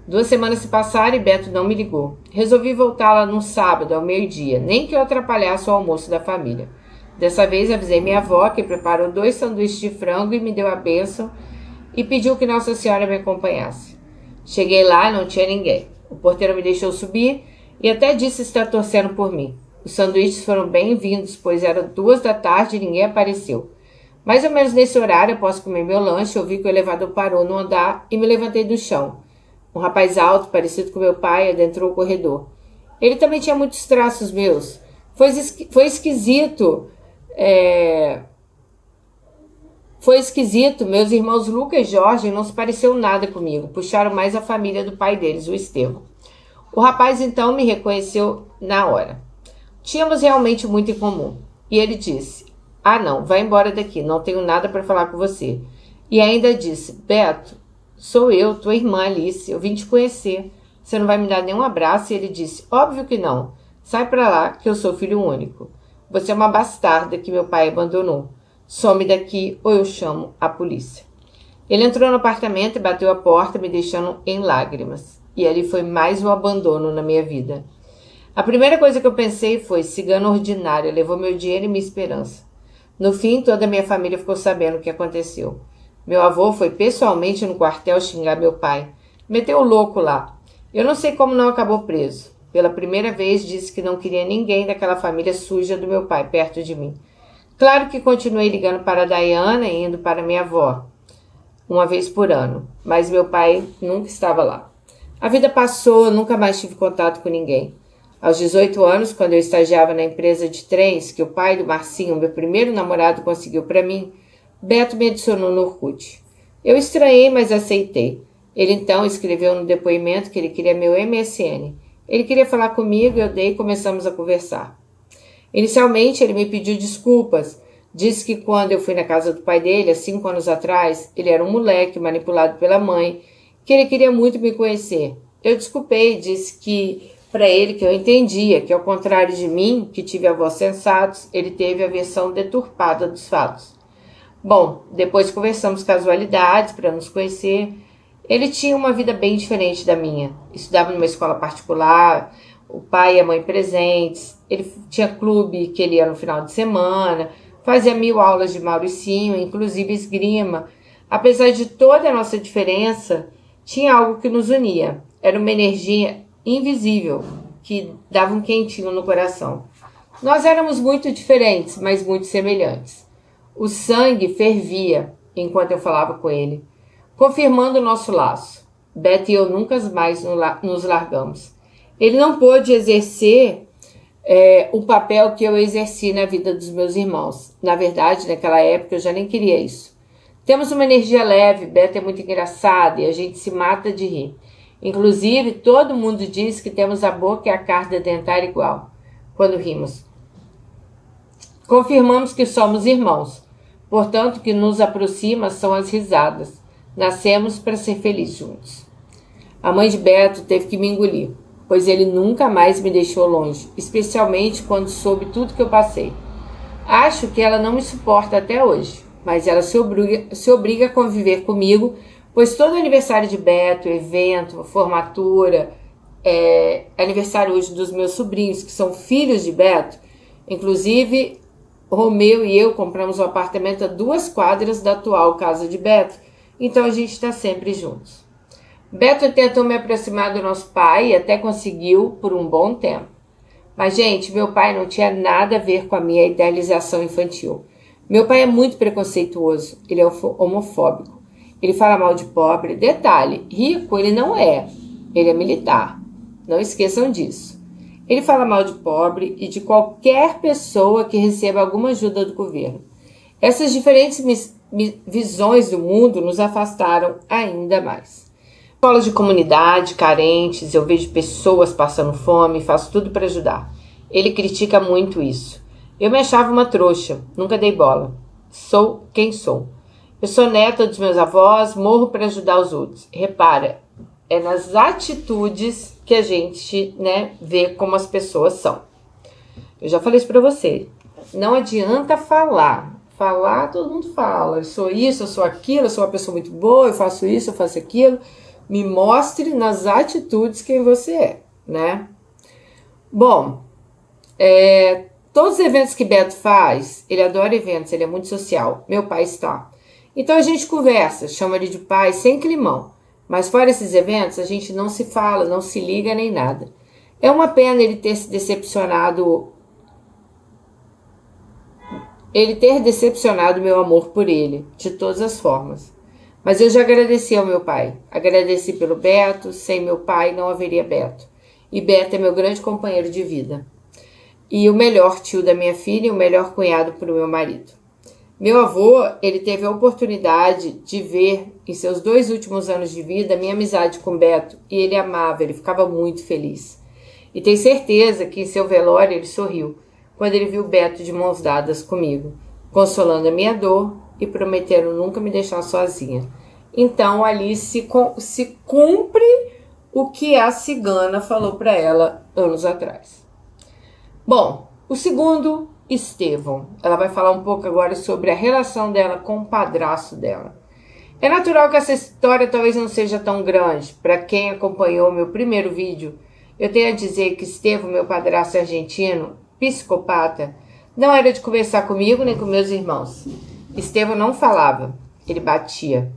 2 semanas se passaram e Beto não me ligou. Resolvi voltar lá no sábado, ao meio-dia, nem que eu atrapalhasse o almoço da família. Dessa vez avisei minha avó, que preparou 2 sanduíches de frango e me deu a bênção e pediu que Nossa Senhora me acompanhasse. Cheguei lá e não tinha ninguém. O porteiro me deixou subir e até disse estar torcendo por mim. Os sanduíches foram bem-vindos, pois eram 2 da tarde e ninguém apareceu. Mais ou menos nesse horário, após comer meu lanche, ouvi que o elevador parou no andar e me levantei do chão. Um rapaz alto, parecido com meu pai, adentrou o corredor. Ele também tinha muitos traços meus. Foi esquisito. Foi esquisito. Meus irmãos Lucas e Jorge não se pareciam nada comigo. Puxaram mais a família do pai deles, o Estevão. O rapaz, então, me reconheceu na hora. Tínhamos realmente muito em comum. E ele disse, não, vai embora daqui, não tenho nada para falar com você. E ainda disse, Beto, sou eu, tua irmã Alice, eu vim te conhecer. Você não vai me dar nenhum abraço? E ele disse, óbvio que não. Sai para lá, que eu sou filho único. Você é uma bastarda que meu pai abandonou. Some daqui ou eu chamo a polícia. Ele entrou no apartamento e bateu a porta, me deixando em lágrimas. E ali foi mais um abandono na minha vida. A primeira coisa que eu pensei foi, cigano ordinário, levou meu dinheiro e minha esperança. No fim, toda a minha família ficou sabendo o que aconteceu. Meu avô foi pessoalmente no quartel xingar meu pai. Meteu o louco lá. Eu não sei como não acabou preso. Pela primeira vez disse que não queria ninguém daquela família suja do meu pai perto de mim. Claro que continuei ligando para a Diana e indo para minha avó, uma vez por ano. Mas meu pai nunca estava lá. A vida passou, nunca mais tive contato com ninguém. Aos 18 anos, quando eu estagiava na empresa de trens que o pai do Marcinho, meu primeiro namorado, conseguiu para mim, Beto me adicionou no Orkut. Eu estranhei, mas aceitei. Ele então escreveu no depoimento que ele queria meu MSN. Ele queria falar comigo, eu dei e começamos a conversar. Inicialmente, ele me pediu desculpas. Disse que quando eu fui na casa do pai dele, há 5 anos atrás, ele era um moleque manipulado pela mãe, que ele queria muito me conhecer. Eu desculpei, disse que para ele que eu entendia que, ao contrário de mim, que tive avós sensatos, ele teve a versão deturpada dos fatos. Bom, depois conversamos casualidades para nos conhecer. Ele tinha uma vida bem diferente da minha. Estudava numa escola particular, o pai e a mãe presentes. Ele tinha clube que ele ia no final de semana, fazia 1000 aulas de Mauricinho, inclusive esgrima. Apesar de toda a nossa diferença, tinha algo que nos unia. Era uma energia invisível, que dava um quentinho no coração. Nós éramos muito diferentes, mas muito semelhantes. O sangue fervia enquanto eu falava com ele, confirmando o nosso laço. Beto e eu nunca mais nos largamos. Ele não pôde exercer o papel que eu exerci na vida dos meus irmãos. Na verdade, naquela época eu já nem queria isso. Temos uma energia leve, Beto é muito engraçado e a gente se mata de rir. Inclusive, todo mundo diz que temos a boca e a carga dentária igual, quando rimos. Confirmamos que somos irmãos, portanto, o que nos aproxima são as risadas. Nascemos para ser felizes juntos. A mãe de Beto teve que me engolir, pois ele nunca mais me deixou longe, especialmente quando soube tudo que eu passei. Acho que ela não me suporta até hoje, mas ela se obriga a conviver comigo, pois todo aniversário de Beto, evento, formatura, aniversário hoje dos meus sobrinhos, que são filhos de Beto, inclusive Romeu e eu compramos um apartamento a 2 quadras da atual casa de Beto, então a gente está sempre juntos. Beto tentou me aproximar do nosso pai e até conseguiu por um bom tempo. Mas, gente, meu pai não tinha nada a ver com a minha idealização infantil. Meu pai é muito preconceituoso, ele é homofóbico. Ele fala mal de pobre. Detalhe, rico ele não é, ele é militar. Não esqueçam disso. Ele fala mal de pobre e de qualquer pessoa que receba alguma ajuda do governo. Essas diferentes visões do mundo nos afastaram ainda mais. Escolas de comunidade, carentes, eu vejo pessoas passando fome, faço tudo para ajudar. Ele critica muito isso. Eu me achava uma trouxa, nunca dei bola. Sou quem sou. Eu sou neta dos meus avós, morro para ajudar os outros. Repara, é nas atitudes que a gente, vê como as pessoas são. Eu já falei isso para você. Não adianta falar. Falar, todo mundo fala. Eu sou isso, eu sou aquilo, eu sou uma pessoa muito boa, eu faço isso, eu faço aquilo. Me mostre nas atitudes quem você é, né? Bom, todos os eventos que Beto faz, ele adora eventos, ele é muito social. Meu pai está. Então a gente conversa, chama ele de pai, sem climão. Mas fora esses eventos, a gente não se fala, não se liga nem nada. É uma pena ele ter se decepcionado, meu amor por ele, de todas as formas. Mas eu já agradeci ao meu pai. Agradeci pelo Beto. Sem meu pai não haveria Beto. E Beto é meu grande companheiro de vida. E o melhor tio da minha filha e o melhor cunhado para o meu marido. Meu avô, ele teve a oportunidade de ver, em seus 2 últimos anos de vida, minha amizade com Beto. E ele amava, ele ficava muito feliz. E tenho certeza que em seu velório ele sorriu, quando ele viu Beto de mãos dadas comigo, consolando a minha dor e prometendo nunca me deixar sozinha. Então ali se cumpre o que a cigana falou para ela anos atrás. Bom, o segundo, Estevão. Ela vai falar um pouco agora sobre a relação dela com o padrasto dela. É natural que essa história talvez não seja tão grande. Para quem acompanhou meu primeiro vídeo, eu tenho a dizer que Estevão, meu padrasto argentino, psicopata, não era de conversar comigo nem com meus irmãos. Estevão não falava, ele batia.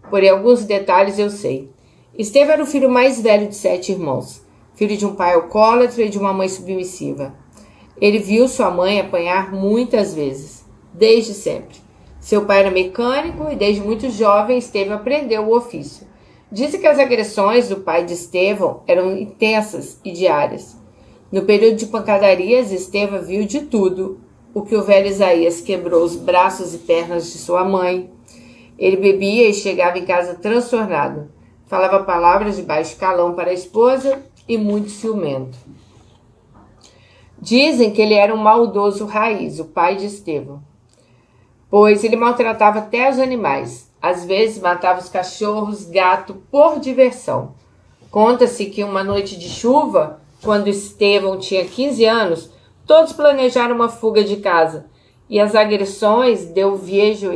Porém, alguns detalhes eu sei. Estevão era o filho mais velho de 7 irmãos, filho de um pai alcoólatra e de uma mãe submissiva. Ele viu sua mãe apanhar muitas vezes, desde sempre. Seu pai era mecânico e desde muito jovem Estevão aprendeu o ofício. Dizem que as agressões do pai de Estevão eram intensas e diárias. No período de pancadarias, Estevão viu de tudo. O que o velho Isaías quebrou os braços e pernas de sua mãe. Ele bebia e chegava em casa transtornado. Falava palavras de baixo calão para a esposa e muito ciumento. Dizem que ele era um maldoso raiz, o pai de Estevão, pois ele maltratava até os animais. Às vezes matava os cachorros, gato, por diversão. Conta-se que uma noite de chuva, quando Estevão tinha 15 anos, todos planejaram uma fuga de casa, e as agressões do viejo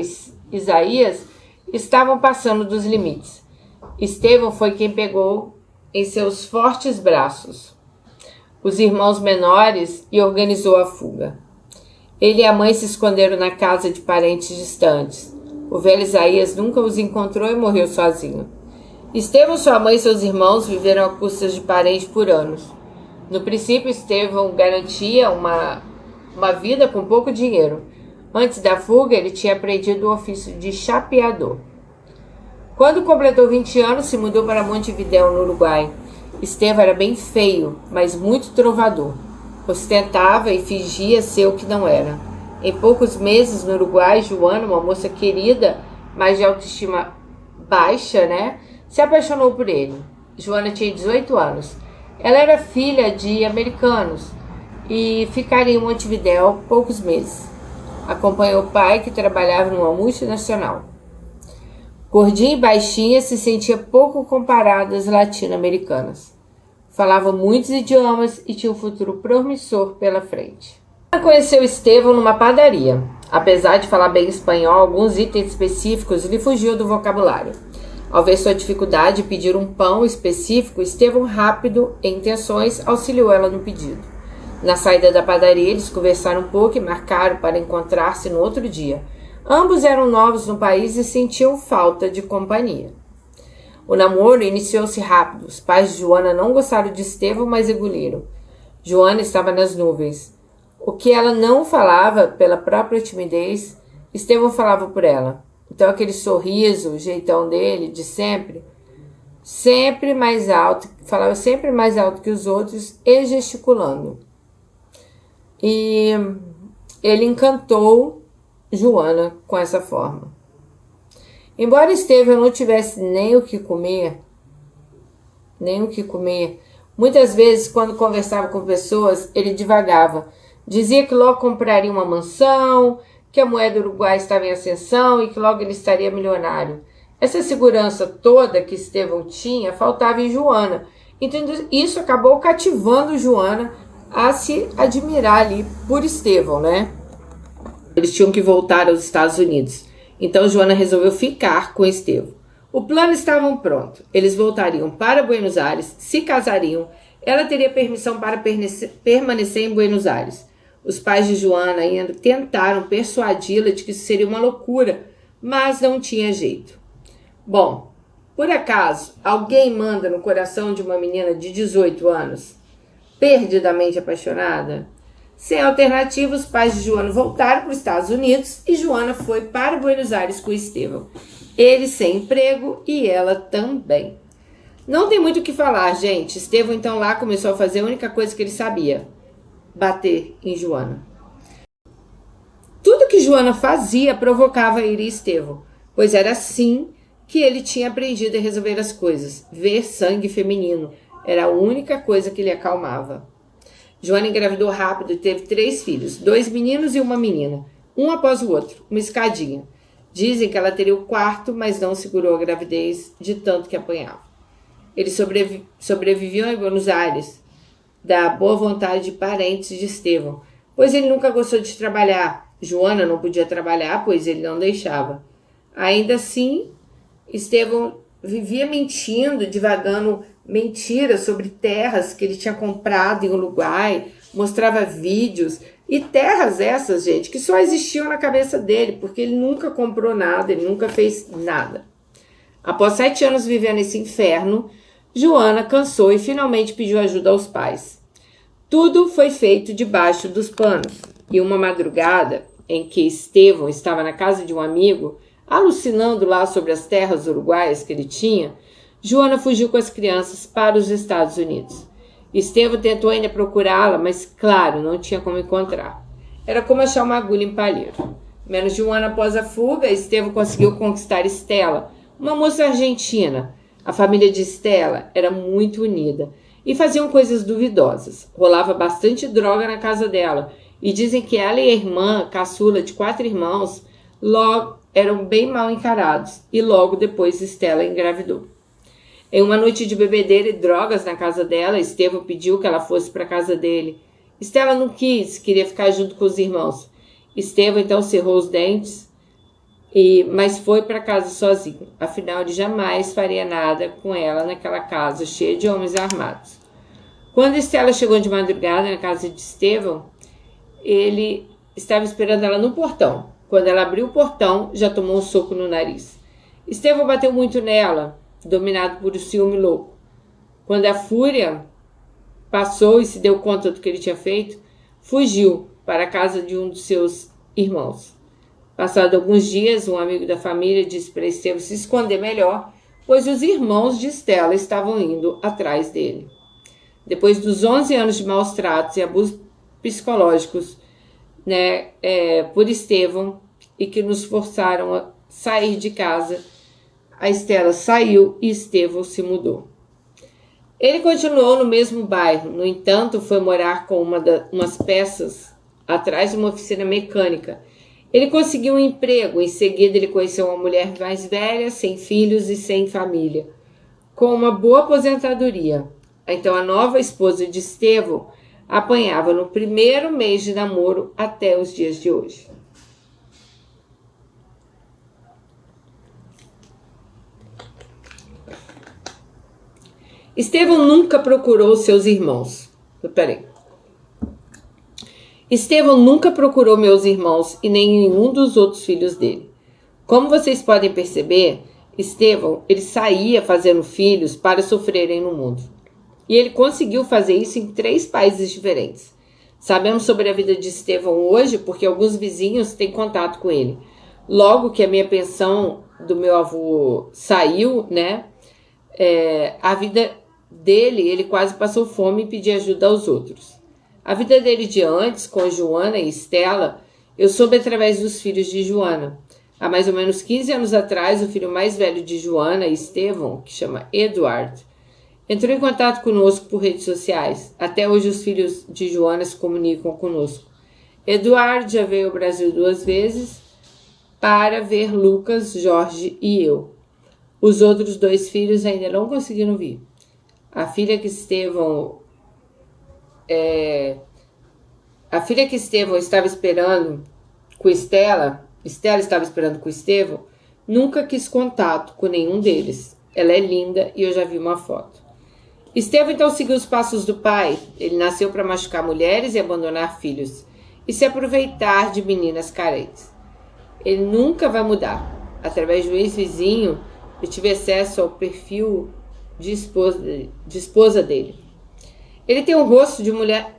Isaías estavam passando dos limites. Estevão foi quem pegou em seus fortes braços os irmãos menores e organizou a fuga. Ele e a mãe se esconderam na casa de parentes distantes. O velho Isaías nunca os encontrou e morreu sozinho. Estevão, sua mãe e seus irmãos viveram a custas de parentes por anos. No princípio, Estevão garantia uma vida com pouco dinheiro, Antes da fuga, ele tinha aprendido o ofício de chapeador. Quando completou 20 anos, se mudou para Montevidéu, no Uruguai. Estevão era bem feio, mas muito trovador. Ostentava e fingia ser o que não era. Em poucos meses, no Uruguai, Joana, uma moça querida, mas de autoestima baixa, se apaixonou por ele. Joana tinha 18 anos. Ela era filha de americanos e ficaria em Montevidéu poucos meses. Acompanhou o pai, que trabalhava numa multinacional. Gordinha e baixinha, se sentia pouco comparada às latino-americanas. Falava muitos idiomas e tinha um futuro promissor pela frente. Ela conheceu Estevão numa padaria. Apesar de falar bem espanhol, alguns itens específicos lhe fugiam do vocabulário. Ao ver sua dificuldade de pedir um pão específico, Estevão, rápido em intenções, auxiliou ela no pedido. Na saída da padaria, eles conversaram um pouco e marcaram para encontrar-se no outro dia. Ambos eram novos no país e sentiam falta de companhia. O namoro iniciou-se rápido. Os pais de Joana não gostaram de Estevão, mas engoliram. Joana estava nas nuvens. O que ela não falava pela própria timidez, Estevão falava por ela. Então aquele sorriso, o jeitão dele de sempre mais alto, falava sempre mais alto que os outros e gesticulando. E ele encantou Joana com essa forma. Embora Estevão não tivesse nem o que comer, muitas vezes quando conversava com pessoas, ele divagava. Dizia que logo compraria uma mansão, que a moeda uruguaia estava em ascensão e que logo ele estaria milionário. Essa segurança toda que Estevão tinha faltava em Joana. Então isso acabou cativando Joana a se admirar ali por Estevão, Eles tinham que voltar aos Estados Unidos. Então Joana resolveu ficar com Estevão. O plano estava pronto. Eles voltariam para Buenos Aires, se casariam. Ela teria permissão para permanecer em Buenos Aires. Os pais de Joana ainda tentaram persuadi-la de que isso seria uma loucura, mas não tinha jeito. Bom, por acaso, alguém manda no coração de uma menina de 18 anos, perdidamente apaixonada? Sem alternativa, os pais de Joana voltaram para os Estados Unidos e Joana foi para Buenos Aires com Estevão. Ele sem emprego e ela também. Não tem muito o que falar, gente. Estevão então lá começou a fazer a única coisa que ele sabia: bater em Joana. Tudo que Joana fazia provocava a ira em Estevão, pois era assim que ele tinha aprendido a resolver as coisas. Ver sangue feminino era a única coisa que lhe acalmava. Joana engravidou rápido e teve 3 filhos, 2 meninos e uma menina, um após o outro, uma escadinha. Dizem que ela teria o 4º, mas não segurou a gravidez de tanto que apanhava. Eles sobreviviam em Buenos Aires, da boa vontade de parentes de Estevão, pois ele nunca gostou de trabalhar. Joana não podia trabalhar, pois ele não deixava. Ainda assim, Estevão vivia mentindo, divagando mentiras sobre terras que ele tinha comprado em Uruguai, mostrava vídeos, e terras essas, gente, que só existiam na cabeça dele, porque ele nunca comprou nada, ele nunca fez nada. Após 7 anos vivendo nesse inferno, Joana cansou e finalmente pediu ajuda aos pais. Tudo foi feito debaixo dos panos, e uma madrugada em que Estevão estava na casa de um amigo, alucinando lá sobre as terras uruguaias que ele tinha, Joana fugiu com as crianças para os Estados Unidos. Estevão tentou ainda procurá-la, mas, claro, não tinha como encontrar. Era como achar uma agulha em palheiro. Menos de um ano após a fuga, Estevão conseguiu conquistar Estela, uma moça argentina. A família de Estela era muito unida e faziam coisas duvidosas. Rolava bastante droga na casa dela, e dizem que ela e a irmã, caçula de 4 irmãos, logo eram bem mal encarados, e logo depois Estela engravidou. Em uma noite de bebedeira e drogas na casa dela, Estevão pediu que ela fosse para a casa dele. Estela não quis, queria ficar junto com os irmãos. Estevão então cerrou os dentes, mas foi para casa sozinho. Afinal, ele jamais faria nada com ela naquela casa cheia de homens armados. Quando Estela chegou de madrugada na casa de Estevão, ele estava esperando ela no portão. Quando ela abriu o portão, já tomou um soco no nariz. Estevão bateu muito nela, dominado por um ciúme louco. Quando a fúria passou e se deu conta do que ele tinha feito, fugiu para a casa de um dos seus irmãos. Passado alguns dias, um amigo da família disse para Estevão se esconder melhor, pois os irmãos de Estela estavam indo atrás dele. Depois dos 11 anos de maus tratos e abusos psicológicos, por Estevão, e que nos forçaram a sair de casa, a Estela saiu e Estevão se mudou. Ele continuou no mesmo bairro, no entanto, foi morar com umas peças atrás de uma oficina mecânica. Ele conseguiu um emprego, em seguida ele conheceu uma mulher mais velha, sem filhos e sem família, com uma boa aposentadoria. Então a nova esposa de Estevão apanhava no primeiro mês de namoro até os dias de hoje. Estevão nunca procurou seus irmãos. Estevão nunca procurou meus irmãos e nenhum dos outros filhos dele. Como vocês podem perceber, Estevão, ele saía fazendo filhos para sofrerem no mundo. E ele conseguiu fazer isso em 3 países diferentes. Sabemos sobre a vida de Estevão hoje porque alguns vizinhos têm contato com ele. Logo que a minha pensão do meu avô saiu, a vida dele, ele quase passou fome e pediu ajuda aos outros. A vida dele de antes, com Joana e Estela, eu soube através dos filhos de Joana. Há mais ou menos 15 anos atrás, o filho mais velho de Joana, Estevão, que chama Eduardo, entrou em contato conosco por redes sociais. Até hoje os filhos de Joana se comunicam conosco. Eduardo já veio ao Brasil 2 vezes para ver Lucas, Jorge e eu. Os outros 2 filhos ainda não conseguiram vir. A filha que Estevão estava esperando com Estela estava esperando com Estevão, nunca quis contato com nenhum deles. Ela é linda e eu já vi uma foto. Estevão então seguiu os passos do pai. Ele nasceu para machucar mulheres e abandonar filhos e se aproveitar de meninas carentes. Ele nunca vai mudar. Através de um ex-vizinho, eu tive acesso ao perfil de esposa dele. Ele tem um rosto de mulher...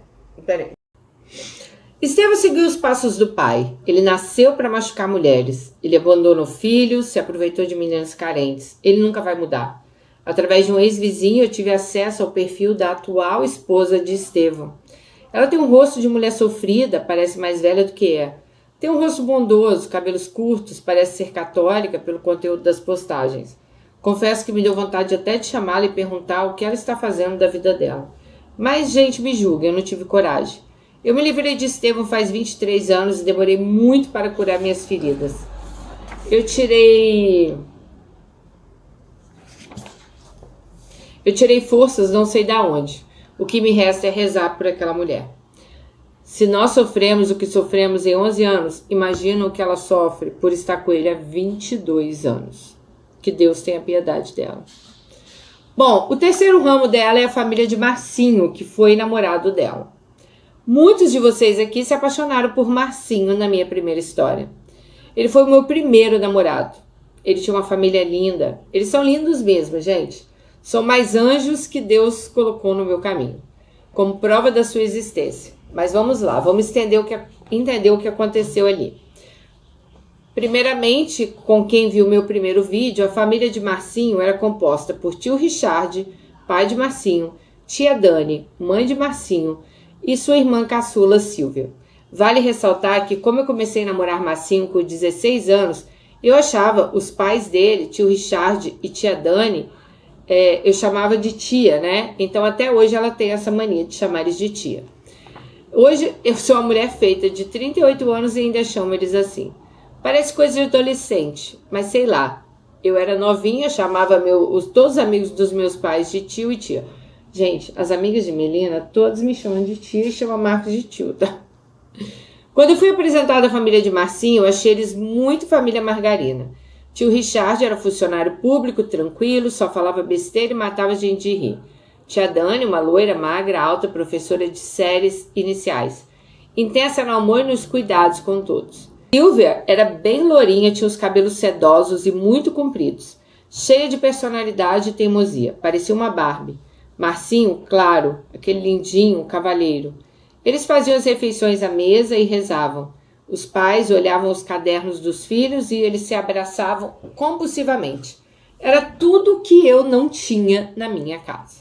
Estevão seguiu os passos do pai. Ele nasceu para machucar mulheres. Ele abandonou filhos, se aproveitou de meninas carentes. Ele nunca vai mudar. Através de um ex-vizinho, eu tive acesso ao perfil da atual esposa de Estevão. Ela tem um rosto de mulher sofrida, parece mais velha do que é. Tem um rosto bondoso, cabelos curtos, parece ser católica pelo conteúdo das postagens. Confesso que me deu vontade até de chamá-la e perguntar o que ela está fazendo da vida dela. Mas gente me julga, eu não tive coragem. Eu me livrei de Estevão faz 23 anos e demorei muito para curar minhas feridas. Eu tirei forças não sei da onde. O que me resta é rezar por aquela mulher. Se nós sofremos o que sofremos em 11 anos, imagina o que ela sofre por estar com ele há 22 anos. Que Deus tenha piedade dela. Bom, o terceiro ramo dela é a família de Marcinho, que foi namorado dela. Muitos de vocês aqui se apaixonaram por Marcinho na minha primeira história. Ele foi o meu primeiro namorado. Ele tinha uma família linda. Eles são lindos mesmo, gente. São mais anjos que Deus colocou no meu caminho, como prova da sua existência. Mas vamos lá, vamos entender o que aconteceu ali. Primeiramente, com quem viu meu primeiro vídeo, a família de Marcinho era composta por tio Richard, pai de Marcinho, tia Dani, mãe de Marcinho, e sua irmã caçula Silvia. Vale ressaltar que, como eu comecei a namorar Marcinho com 16 anos, eu achava os pais dele, tio Richard e tia Dani, eu chamava de tia, né? Então até hoje ela tem essa mania de chamar eles de tia. Hoje eu sou uma mulher feita de 38 anos e ainda chamo eles assim. Parece coisa de adolescente, mas sei lá. Eu era novinha, chamava todos os amigos dos meus pais de tio e tia. Gente, as amigas de Melina, todas me chamam de tia e chamam Marcos de tio, tá? Quando eu fui apresentada à família de Marcinho, eu achei eles muito família margarina. Tio Richard era funcionário público, tranquilo, só falava besteira e matava gente de rir. Tia Dani, uma loira, magra, alta, professora de séries iniciais. Intensa no amor e nos cuidados com todos. Silvia era bem lourinha, tinha os cabelos sedosos e muito compridos. Cheia de personalidade e teimosia. Parecia uma Barbie. Marcinho, claro, aquele lindinho, cavalheiro. Eles faziam as refeições à mesa e rezavam. Os pais olhavam os cadernos dos filhos e eles se abraçavam compulsivamente. Era tudo que eu não tinha na minha casa.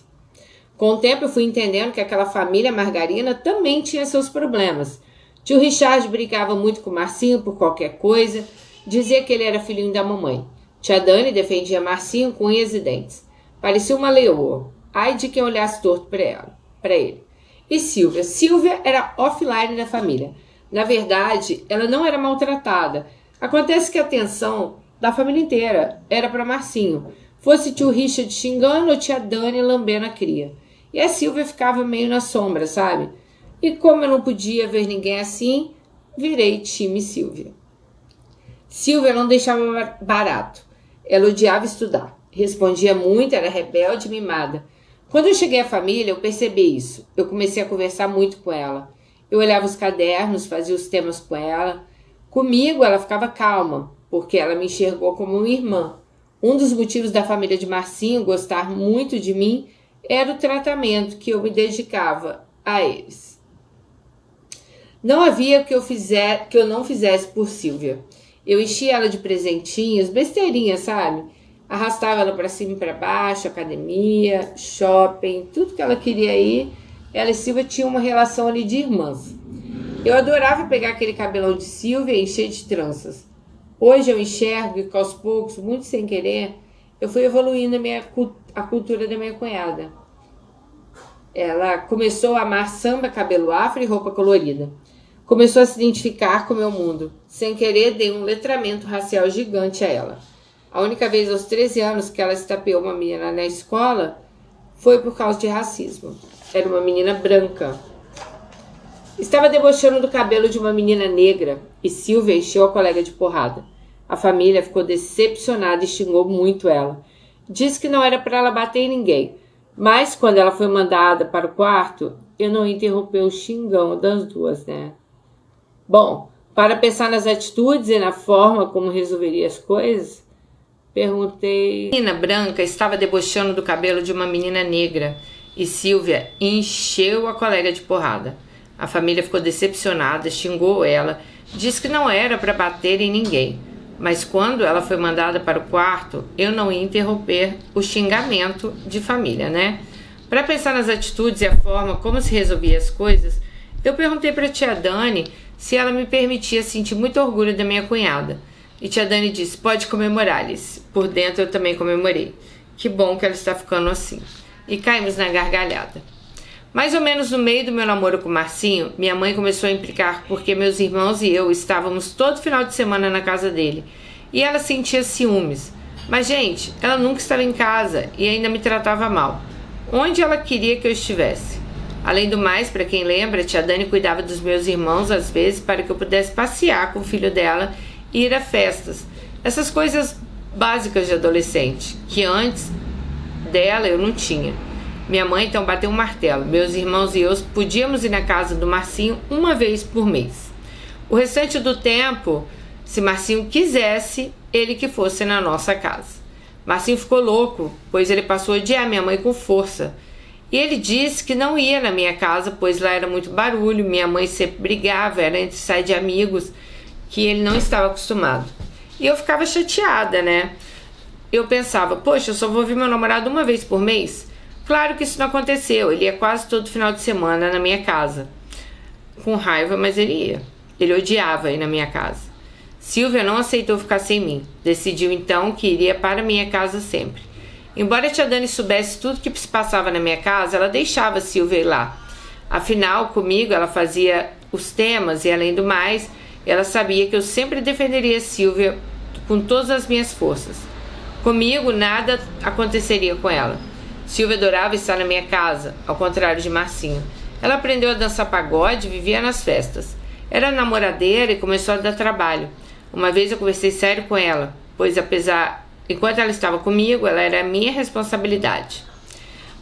Com o tempo eu fui entendendo que aquela família margarina também tinha seus problemas. Tio Richard brigava muito com Marcinho por qualquer coisa, dizia que ele era filhinho da mamãe. Tia Dani defendia Marcinho com unhas e dentes. Parecia uma leoa. Ai de quem olhasse torto para ele. E Silvia? Silvia era offline da família. Na verdade, ela não era maltratada. Acontece que a atenção da família inteira era para Marcinho. Fosse tio Richard xingando ou tia Dani lambendo a cria. E a Silvia ficava meio na sombra, sabe? E como eu não podia ver ninguém assim, virei time Silvia. Silvia não deixava barato. Ela odiava estudar. Respondia muito, era rebelde e mimada. Quando eu cheguei à família, eu percebi isso. Eu comecei a conversar muito com ela. Eu olhava os cadernos, fazia os temas com ela. Comigo, ela ficava calma, porque ela me enxergou como uma irmã. Um dos motivos da família de Marcinho gostar muito de mim era o tratamento que eu me dedicava a eles. Não havia que eu não fizesse por Silvia. Eu enchia ela de presentinhos, besteirinhas, sabe? Arrastava ela para cima e para baixo, academia, shopping, tudo que ela queria ir. Ela e Silvia tinham uma relação ali de irmãs. Eu adorava pegar aquele cabelão de Silvia e encher de tranças. Hoje eu enxergo que aos poucos, muito sem querer, eu fui evoluindo a cultura da minha cunhada. Ela começou a amar samba, cabelo afro e roupa colorida. Começou a se identificar com o meu mundo. Sem querer, dei um letramento racial gigante a ela. A única vez aos 13 anos que ela estapeou uma menina na escola foi por causa de racismo. Era uma menina branca. Estava debochando do cabelo de uma menina negra e Silvia encheu a colega de porrada. A família ficou decepcionada e xingou muito ela. Disse que não era para ela bater em ninguém. Mas quando ela foi mandada para o quarto, eu não interrompi o xingão das duas, né? Bom, para pensar nas atitudes e na forma como resolveria as coisas, perguntei. A menina branca estava debochando do cabelo de uma menina negra e Silvia encheu a colega de porrada. A família ficou decepcionada, xingou ela, disse que não era para bater em ninguém. Mas quando ela foi mandada para o quarto, eu não ia interromper o xingamento de família, né? Para pensar nas atitudes e a forma como se resolvia as coisas, eu perguntei para a tia Dani se ela me permitia sentir muito orgulho da minha cunhada. E tia Dani disse, pode comemorar, Alice. Por dentro eu também comemorei. Que bom que ela está ficando assim. E caímos na gargalhada. Mais ou menos no meio do meu namoro com o Marcinho, minha mãe começou a implicar porque meus irmãos e eu estávamos todo final de semana na casa dele. E ela sentia ciúmes. Mas, gente, ela nunca estava em casa e ainda me tratava mal. Onde ela queria que eu estivesse. Além do mais, para quem lembra, tia Dani cuidava dos meus irmãos às vezes para que eu pudesse passear com o filho dela e ir a festas. Essas coisas básicas de adolescente, que antes dela eu não tinha. Minha mãe então bateu um martelo. Meus irmãos e eu podíamos ir na casa do Marcinho uma vez por mês. O restante do tempo, se Marcinho quisesse, ele que fosse na nossa casa. Marcinho ficou louco, pois ele passou a odiar minha mãe com força. E ele disse que não ia na minha casa, pois lá era muito barulho, minha mãe sempre brigava, era entre sair de amigos, que ele não estava acostumado. E eu ficava chateada, né? Eu pensava, poxa, eu só vou ver meu namorado uma vez por mês? Claro que isso não aconteceu, ele ia quase todo final de semana na minha casa. Com raiva, mas ele ia. Ele odiava ir na minha casa. Silvia não aceitou ficar sem mim. Decidiu então que iria para minha casa sempre. Embora a tia Dani soubesse tudo que se passava na minha casa, ela deixava Silvia ir lá. Afinal, comigo ela fazia os temas e, além do mais, ela sabia que eu sempre defenderia Silvia com todas as minhas forças. Comigo, nada aconteceria com ela. Silvia adorava estar na minha casa, ao contrário de Marcinho. Ela aprendeu a dançar pagode e vivia nas festas. Era namoradeira e começou a dar trabalho. Uma vez eu conversei sério com ela, pois enquanto ela estava comigo, ela era a minha responsabilidade.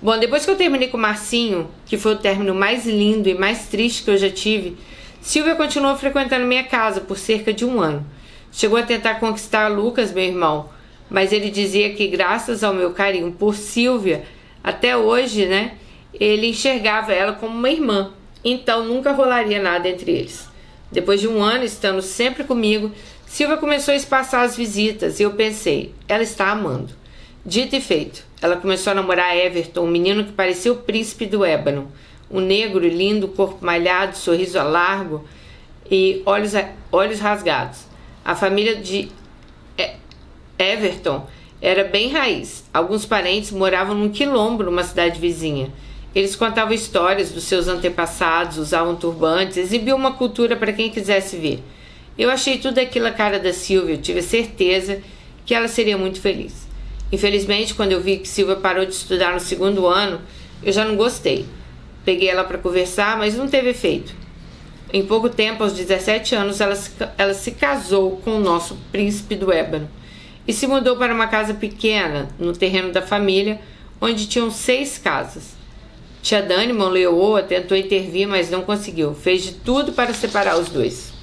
Bom, depois que eu terminei com Marcinho, que foi o término mais lindo e mais triste que eu já tive, Silvia continuou frequentando minha casa por cerca de 1 ano. Chegou a tentar conquistar Lucas, meu irmão, mas ele dizia que graças ao meu carinho por Silvia, até hoje, né, ele enxergava ela como uma irmã, então nunca rolaria nada entre eles. Depois de um ano estando sempre comigo, Silvia começou a espaçar as visitas e eu pensei, ela está amando. Dito e feito, ela começou a namorar Everton, um menino que parecia o príncipe do ébano. Um negro e lindo, corpo malhado, sorriso largo e olhos rasgados. A família de Everton era bem raiz. Alguns parentes moravam num quilombo numa cidade vizinha. Eles contavam histórias dos seus antepassados, usavam turbantes, exibiam uma cultura para quem quisesse ver. Eu achei tudo aquilo a cara da Silvia, eu tive certeza que ela seria muito feliz. Infelizmente, quando eu vi que Silvia parou de estudar no segundo ano, eu já não gostei. Peguei ela para conversar, mas não teve efeito. Em pouco tempo, aos 17 anos, ela se casou com o nosso príncipe do ébano e se mudou para uma casa pequena no terreno da família, onde tinham 6 casas. Tia Dani, mão leoa, tentou intervir, mas não conseguiu. Fez de tudo para separar os dois.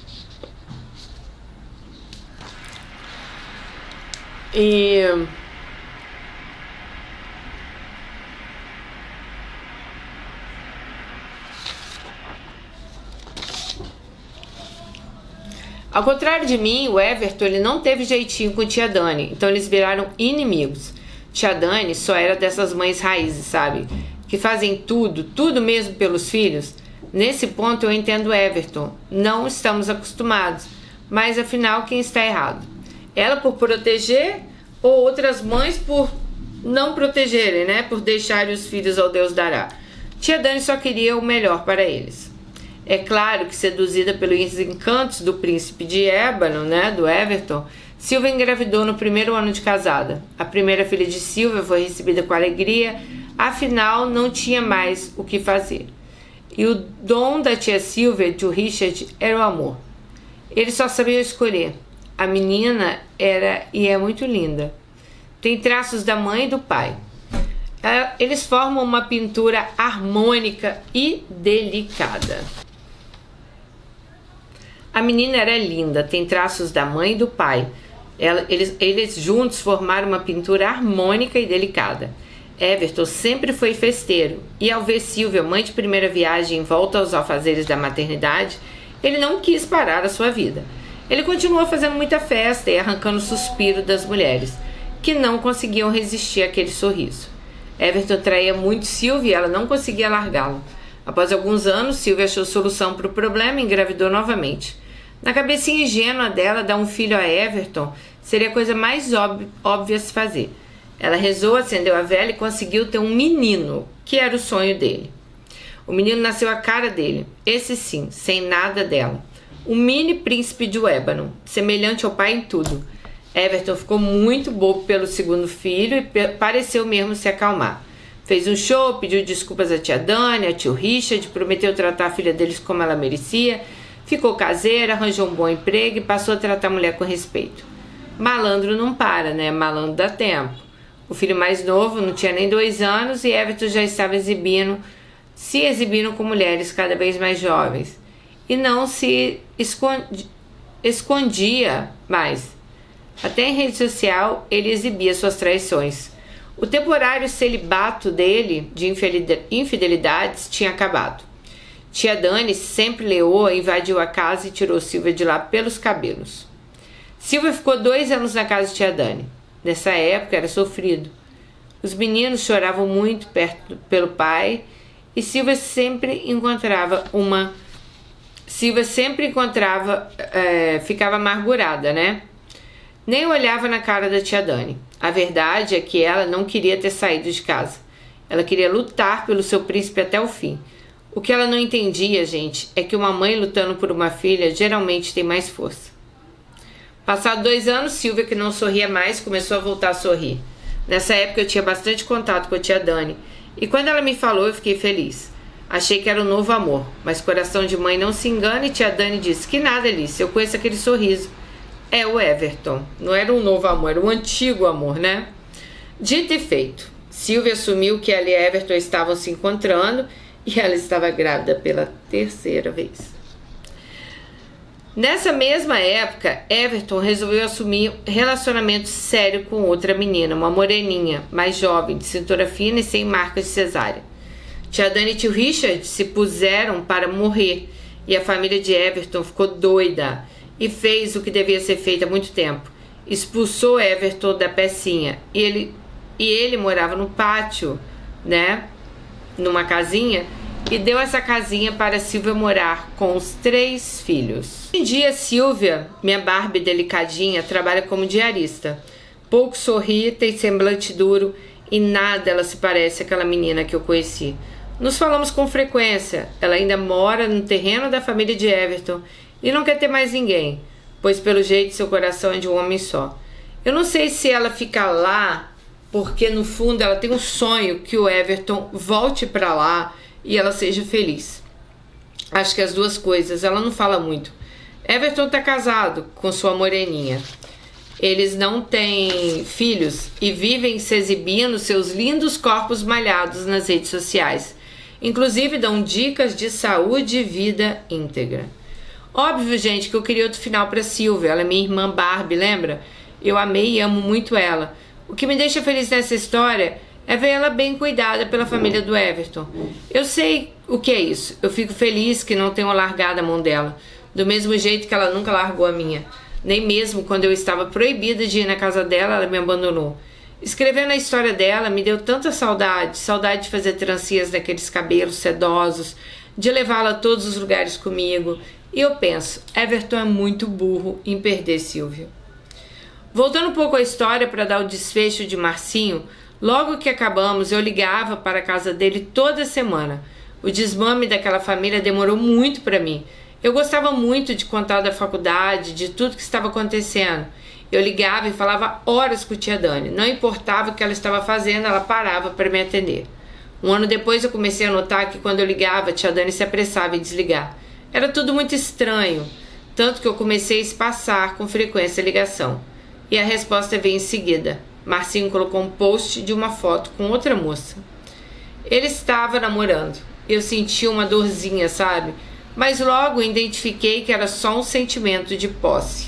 Ao contrário de mim, o Everton ele não teve jeitinho com tia Dani, então eles viraram inimigos. Tia Dani só era dessas mães raízes, sabe? Que fazem tudo mesmo pelos filhos. Nesse ponto eu entendo Everton. Não estamos acostumados, mas afinal quem está errado? Ela por proteger ou outras mães por não protegerem, né? Por deixarem os filhos ao Deus dará. Tia Dani só queria o melhor para eles. É claro que, seduzida pelos encantos do príncipe de ébano, né, do Everton, Silvia engravidou no primeiro ano de casada. A primeira filha de Silvia foi recebida com alegria, afinal não tinha mais o que fazer. E o dom da tia Silvia, de Richard, era o amor. Ele só sabia escolher. A menina era e é muito linda. Tem traços da mãe e do pai. Eles formam uma pintura harmônica e delicada. A menina era linda, tem traços da mãe e do pai. Eles juntos formaram uma pintura harmônica e delicada. Everton sempre foi festeiro, e ao ver Silvia, mãe de primeira viagem, em volta aos afazeres da maternidade, ele não quis parar a sua vida. Ele continuou fazendo muita festa e arrancando o suspiro das mulheres, que não conseguiam resistir àquele sorriso. Everton traía muito Silvia e ela não conseguia largá-lo. Após alguns anos, Silvia achou solução para o problema e engravidou novamente. Na cabecinha ingênua dela, dar um filho a Everton seria a coisa mais óbvia a se fazer. Ela rezou, acendeu a vela e conseguiu ter um menino, que era o sonho dele. O menino nasceu à cara dele, esse sim, sem nada dela. Um mini príncipe de ébano, semelhante ao pai em tudo. Everton ficou muito bobo pelo segundo filho e pareceu mesmo se acalmar. Fez um show, pediu desculpas à tia Dani, ao tio Richard, prometeu tratar a filha deles como ela merecia, ficou caseira, arranjou um bom emprego e passou a tratar a mulher com respeito. Malandro não para, né? Malandro dá tempo. O filho mais novo não tinha nem 2 anos e Everton já estava se exibindo com mulheres cada vez mais jovens. E não se escondia mais. Até em rede social ele exibia suas traições. O temporário celibato dele de infidelidades tinha acabado. Tia Dani, sempre leoa, invadiu a casa e tirou Silvia de lá pelos cabelos. Silvia ficou 2 anos na casa de tia Dani. Nessa época era sofrido. Os meninos choravam muito pelo pai e Silvia sempre ficava amargurada, né? Nem olhava na cara da tia Dani. A verdade é que ela não queria ter saído de casa. Ela queria lutar pelo seu príncipe até o fim. O que ela não entendia, gente, é que uma mãe lutando por uma filha geralmente tem mais força. Passados 2 anos, Silvia, que não sorria mais, começou a voltar a sorrir. Nessa época eu tinha bastante contato com a tia Dani, e quando ela me falou eu fiquei feliz. Achei que era um novo amor, mas coração de mãe não se engana e tia Dani disse que nada, Alice, eu conheço aquele sorriso. É o Everton, não era um novo amor, era um antigo amor, né? Dito e feito, Silvia assumiu que ela e Everton estavam se encontrando e ela estava grávida pela 3ª vez. Nessa mesma época, Everton resolveu assumir relacionamento sério com outra menina, uma moreninha, mais jovem, de cintura fina e sem marcas de cesárea. Tia Dani e tio Richard se puseram para morrer E a família de Everton ficou doida e fez o que devia ser feito há muito tempo. Expulsou Everton da pecinha. E ele morava no pátio, né? Numa casinha. E deu essa casinha para Silvia morar com os 3 filhos. Hoje em dia, Silvia, minha Barbie delicadinha, trabalha como diarista. Pouco sorri, tem semblante duro e nada ela se parece àquela menina que eu conheci. Nos falamos com frequência. Ela ainda mora no terreno da família de Everton e não quer ter mais ninguém, pois pelo jeito seu coração é de um homem só. Eu não sei se ela fica lá porque no fundo ela tem um sonho que o Everton volte para lá e ela seja feliz. Acho que as duas coisas. Ela não fala muito. Everton tá casado com sua moreninha. Eles não têm filhos e vivem se exibindo seus lindos corpos malhados nas redes sociais. Inclusive dão dicas de saúde e vida íntegra. Óbvio, gente, que eu queria outro final para Silvia. Ela é minha irmã Barbie, lembra? Eu amei e amo muito ela. O que me deixa feliz nessa história é ver ela bem cuidada pela família do Everton. Eu sei o que é isso. Eu fico feliz que não tenham largado a mão dela, do mesmo jeito que ela nunca largou a minha. Nem mesmo quando eu estava proibida de ir na casa dela, ela me abandonou. Escrevendo a história dela me deu tanta saudade, saudade de fazer trancinhas naqueles cabelos sedosos, de levá-la a todos os lugares comigo. E eu penso, Everton é muito burro em perder Silvia. Voltando um pouco à história para dar o desfecho de Marcinho, logo que acabamos eu ligava para a casa dele toda semana. O desmame daquela família demorou muito para mim. Eu gostava muito de contar da faculdade, de tudo que estava acontecendo. Eu ligava e falava horas com tia Dani. Não importava o que ela estava fazendo, ela parava para me atender. Um ano depois eu comecei a notar que quando eu ligava, tia Dani se apressava em desligar. Era tudo muito estranho, tanto que eu comecei a espaçar com frequência a ligação. E a resposta veio em seguida. Marcinho colocou um post de uma foto com outra moça. Ele estava namorando. Eu senti uma dorzinha, sabe? Mas logo identifiquei que era só um sentimento de posse.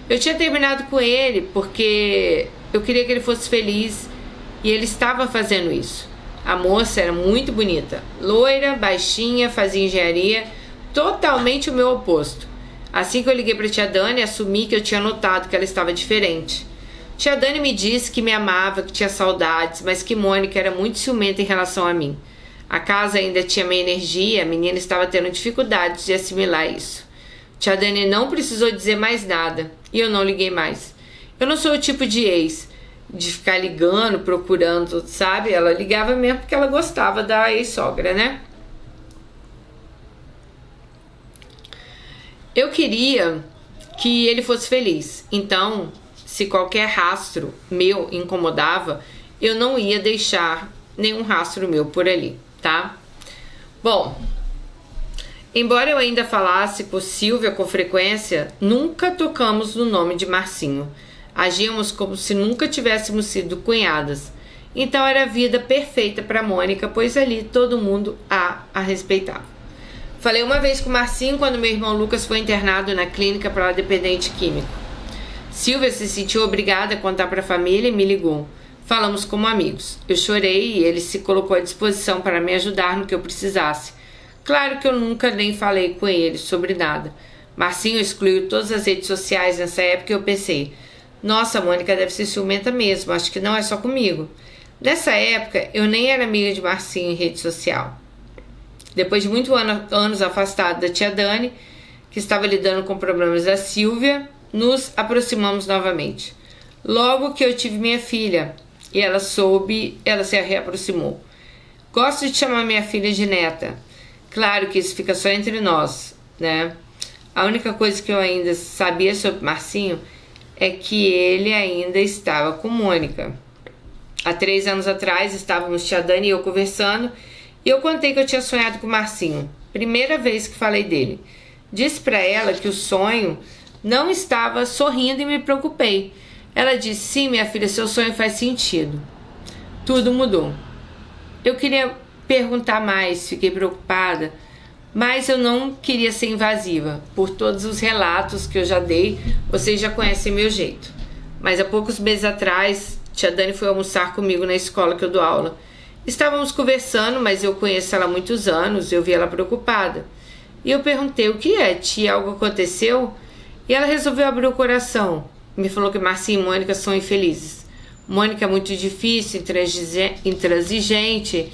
Eu tinha terminado com ele porque eu queria que ele fosse feliz e ele estava fazendo isso. A moça era muito bonita, loira, baixinha, fazia engenharia, totalmente o meu oposto. Assim que eu liguei para tia Dani, assumi que eu tinha notado que ela estava diferente. Tia Dani me disse que me amava, que tinha saudades, mas que Mônica era muito ciumenta em relação a mim. A casa ainda tinha minha energia, a menina estava tendo dificuldades de assimilar isso. Tia Dani não precisou dizer mais nada e eu não liguei mais. Eu não sou o tipo de ex, de ficar ligando, procurando, sabe? Ela ligava mesmo porque ela gostava da ex-sogra, né? Eu queria que ele fosse feliz, então, se qualquer rastro meu incomodava, eu não ia deixar nenhum rastro meu por ali, tá? Bom, embora eu ainda falasse com Silvia com frequência, nunca tocamos no nome de Marcinho. Agíamos como se nunca tivéssemos sido cunhadas. Então era a vida perfeita para Mônica, pois ali todo mundo a respeitava. Falei uma vez com o Marcinho quando meu irmão Lucas foi internado na clínica para dependente químico. Silvia se sentiu obrigada a contar para a família e me ligou. Falamos como amigos. Eu chorei e ele se colocou à disposição para me ajudar no que eu precisasse. Claro que eu nunca nem falei com ele sobre nada. Marcinho excluiu todas as redes sociais nessa época e eu pensei, nossa, a Mônica deve ser ciumenta mesmo, acho que não é só comigo. Nessa época, eu nem era amiga de Marcinho em rede social. Depois de muitos anos afastado da tia Dani, que estava lidando com problemas da Silvia, nos aproximamos novamente. Logo que eu tive minha filha e ela se reaproximou. Gosto de chamar minha filha de neta. Claro que isso fica só entre nós, né? A única coisa que eu ainda sabia sobre Marcinho é que ele ainda estava com Mônica. Há 3 anos atrás estávamos tia Dani e eu conversando e eu contei que eu tinha sonhado com Marcinho. Primeira vez que falei dele. Disse para ela que o sonho não estava sorrindo e me preocupei. Ela disse, sim, minha filha, seu sonho faz sentido. Tudo mudou. Eu queria perguntar mais, fiquei preocupada, mas eu não queria ser invasiva. Por todos os relatos que eu já dei, vocês já conhecem meu jeito. Mas há poucos meses atrás, tia Dani foi almoçar comigo na escola que eu dou aula. Estávamos conversando, mas eu conheço ela há muitos anos, eu vi ela preocupada. E eu perguntei: o que é, tia? Algo aconteceu? E ela resolveu abrir o coração. Me falou que Marcinho e Mônica são infelizes. Mônica é muito difícil, intransigente,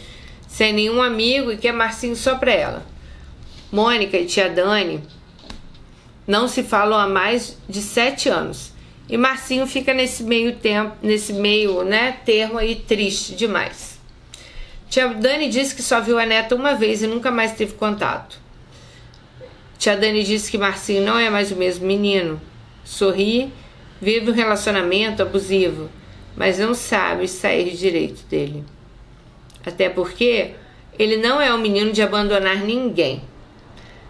sem nenhum amigo e quer Marcinho só pra ela. Mônica e tia Dani não se falam há mais de 7 anos. E Marcinho fica nesse meio termo aí, triste demais. Tia Dani disse que só viu a neta uma vez e nunca mais teve contato. Tia Dani disse que Marcinho não é mais o mesmo menino. Sorri, vive um relacionamento abusivo, mas não sabe sair direito dele. Até porque ele não é um menino de abandonar ninguém.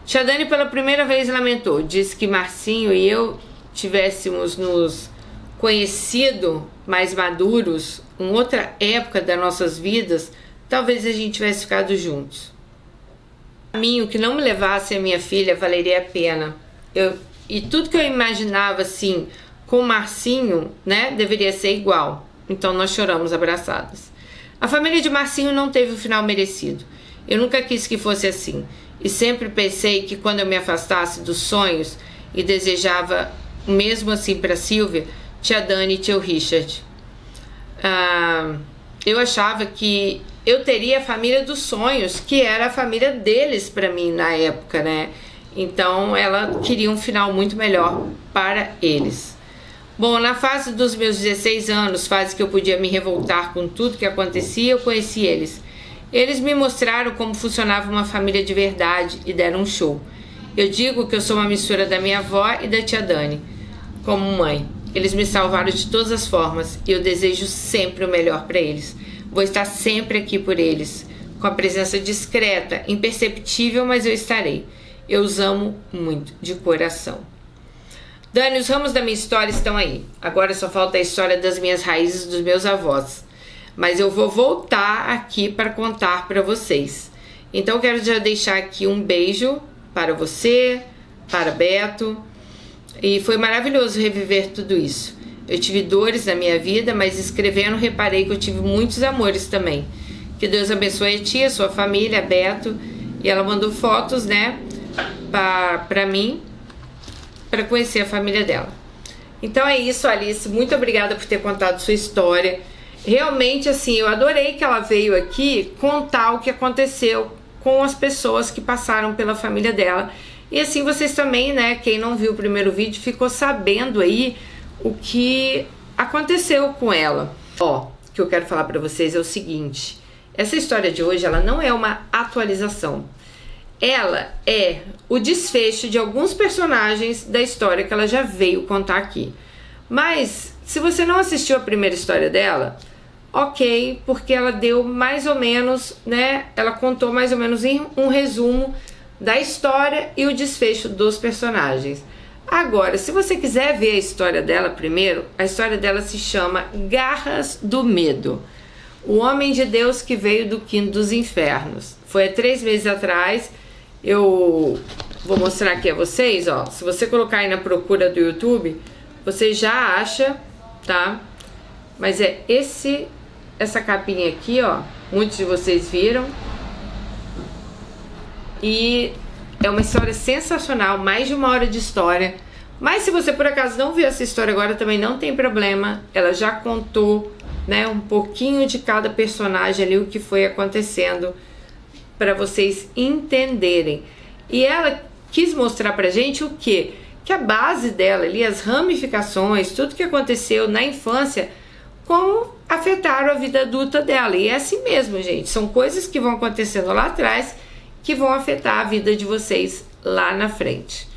Tia Dani pela primeira vez lamentou, disse que Marcinho e eu tivéssemos nos conhecido mais maduros, em outra época das nossas vidas, talvez a gente tivesse ficado juntos. O caminho que não me levasse a minha filha valeria a pena. E tudo que eu imaginava assim com Marcinho, né, deveria ser igual. Então nós choramos abraçadas. A família de Marcinho não teve o final merecido. Eu nunca quis que fosse assim. E sempre pensei que quando eu me afastasse dos sonhos e desejava o mesmo assim para Silvia, tia Dani e tio Richard. Eu achava que eu teria a família dos sonhos, que era a família deles para mim na época, né? Então ela queria um final muito melhor para eles. Bom, na fase dos meus 16 anos, fase que eu podia me revoltar com tudo que acontecia, eu conheci eles. Eles me mostraram como funcionava uma família de verdade e deram um show. Eu digo que eu sou uma mistura da minha avó e da tia Dani, como mãe. Eles me salvaram de todas as formas e eu desejo sempre o melhor para eles. Vou estar sempre aqui por eles, com a presença discreta, imperceptível, mas eu estarei. Eu os amo muito, de coração. Dani, os ramos da minha história estão aí. Agora só falta a história das minhas raízes dos meus avós. Mas eu vou voltar aqui para contar para vocês. Então quero já deixar aqui um beijo para você, para Beto. E foi maravilhoso reviver tudo isso. Eu tive dores na minha vida, mas escrevendo reparei que eu tive muitos amores também. Que Deus abençoe a tia, sua família, Beto. E ela mandou fotos, né, para mim, para conhecer a família dela. Então é isso, Alice. Muito obrigada por ter contado sua história. Realmente, assim, eu adorei que ela veio aqui contar o que aconteceu com as pessoas que passaram pela família dela. E assim vocês também, né, quem não viu o primeiro vídeo, ficou sabendo aí o que aconteceu com ela. Ó, o que eu quero falar pra vocês é o seguinte: essa história de hoje, ela não é uma atualização. Ela é o desfecho de alguns personagens da história que ela já veio contar aqui. Mas, se você não assistiu a primeira história dela, ok, porque ela deu mais ou menos, né, ela contou mais ou menos em um resumo da história e o desfecho dos personagens. Agora, se você quiser ver a história dela primeiro, a história dela se chama Garras do Medo. O homem de Deus que veio do quinto dos infernos. Foi há 3 meses atrás. Eu vou mostrar aqui a vocês, ó. Se você colocar aí na procura do YouTube, você já acha, tá? Mas é essa capinha aqui, ó. Muitos de vocês viram. E é uma história sensacional, mais de 1 hora de história. Mas se você por acaso não viu essa história agora, também não tem problema. Ela já contou, né, um pouquinho de cada personagem ali, o que foi acontecendo, para vocês entenderem. E ela quis mostrar pra gente o quê? Que a base dela ali, as ramificações, tudo que aconteceu na infância, como afetaram a vida adulta dela. E é assim mesmo, gente. São coisas que vão acontecendo lá atrás que vão afetar a vida de vocês lá na frente.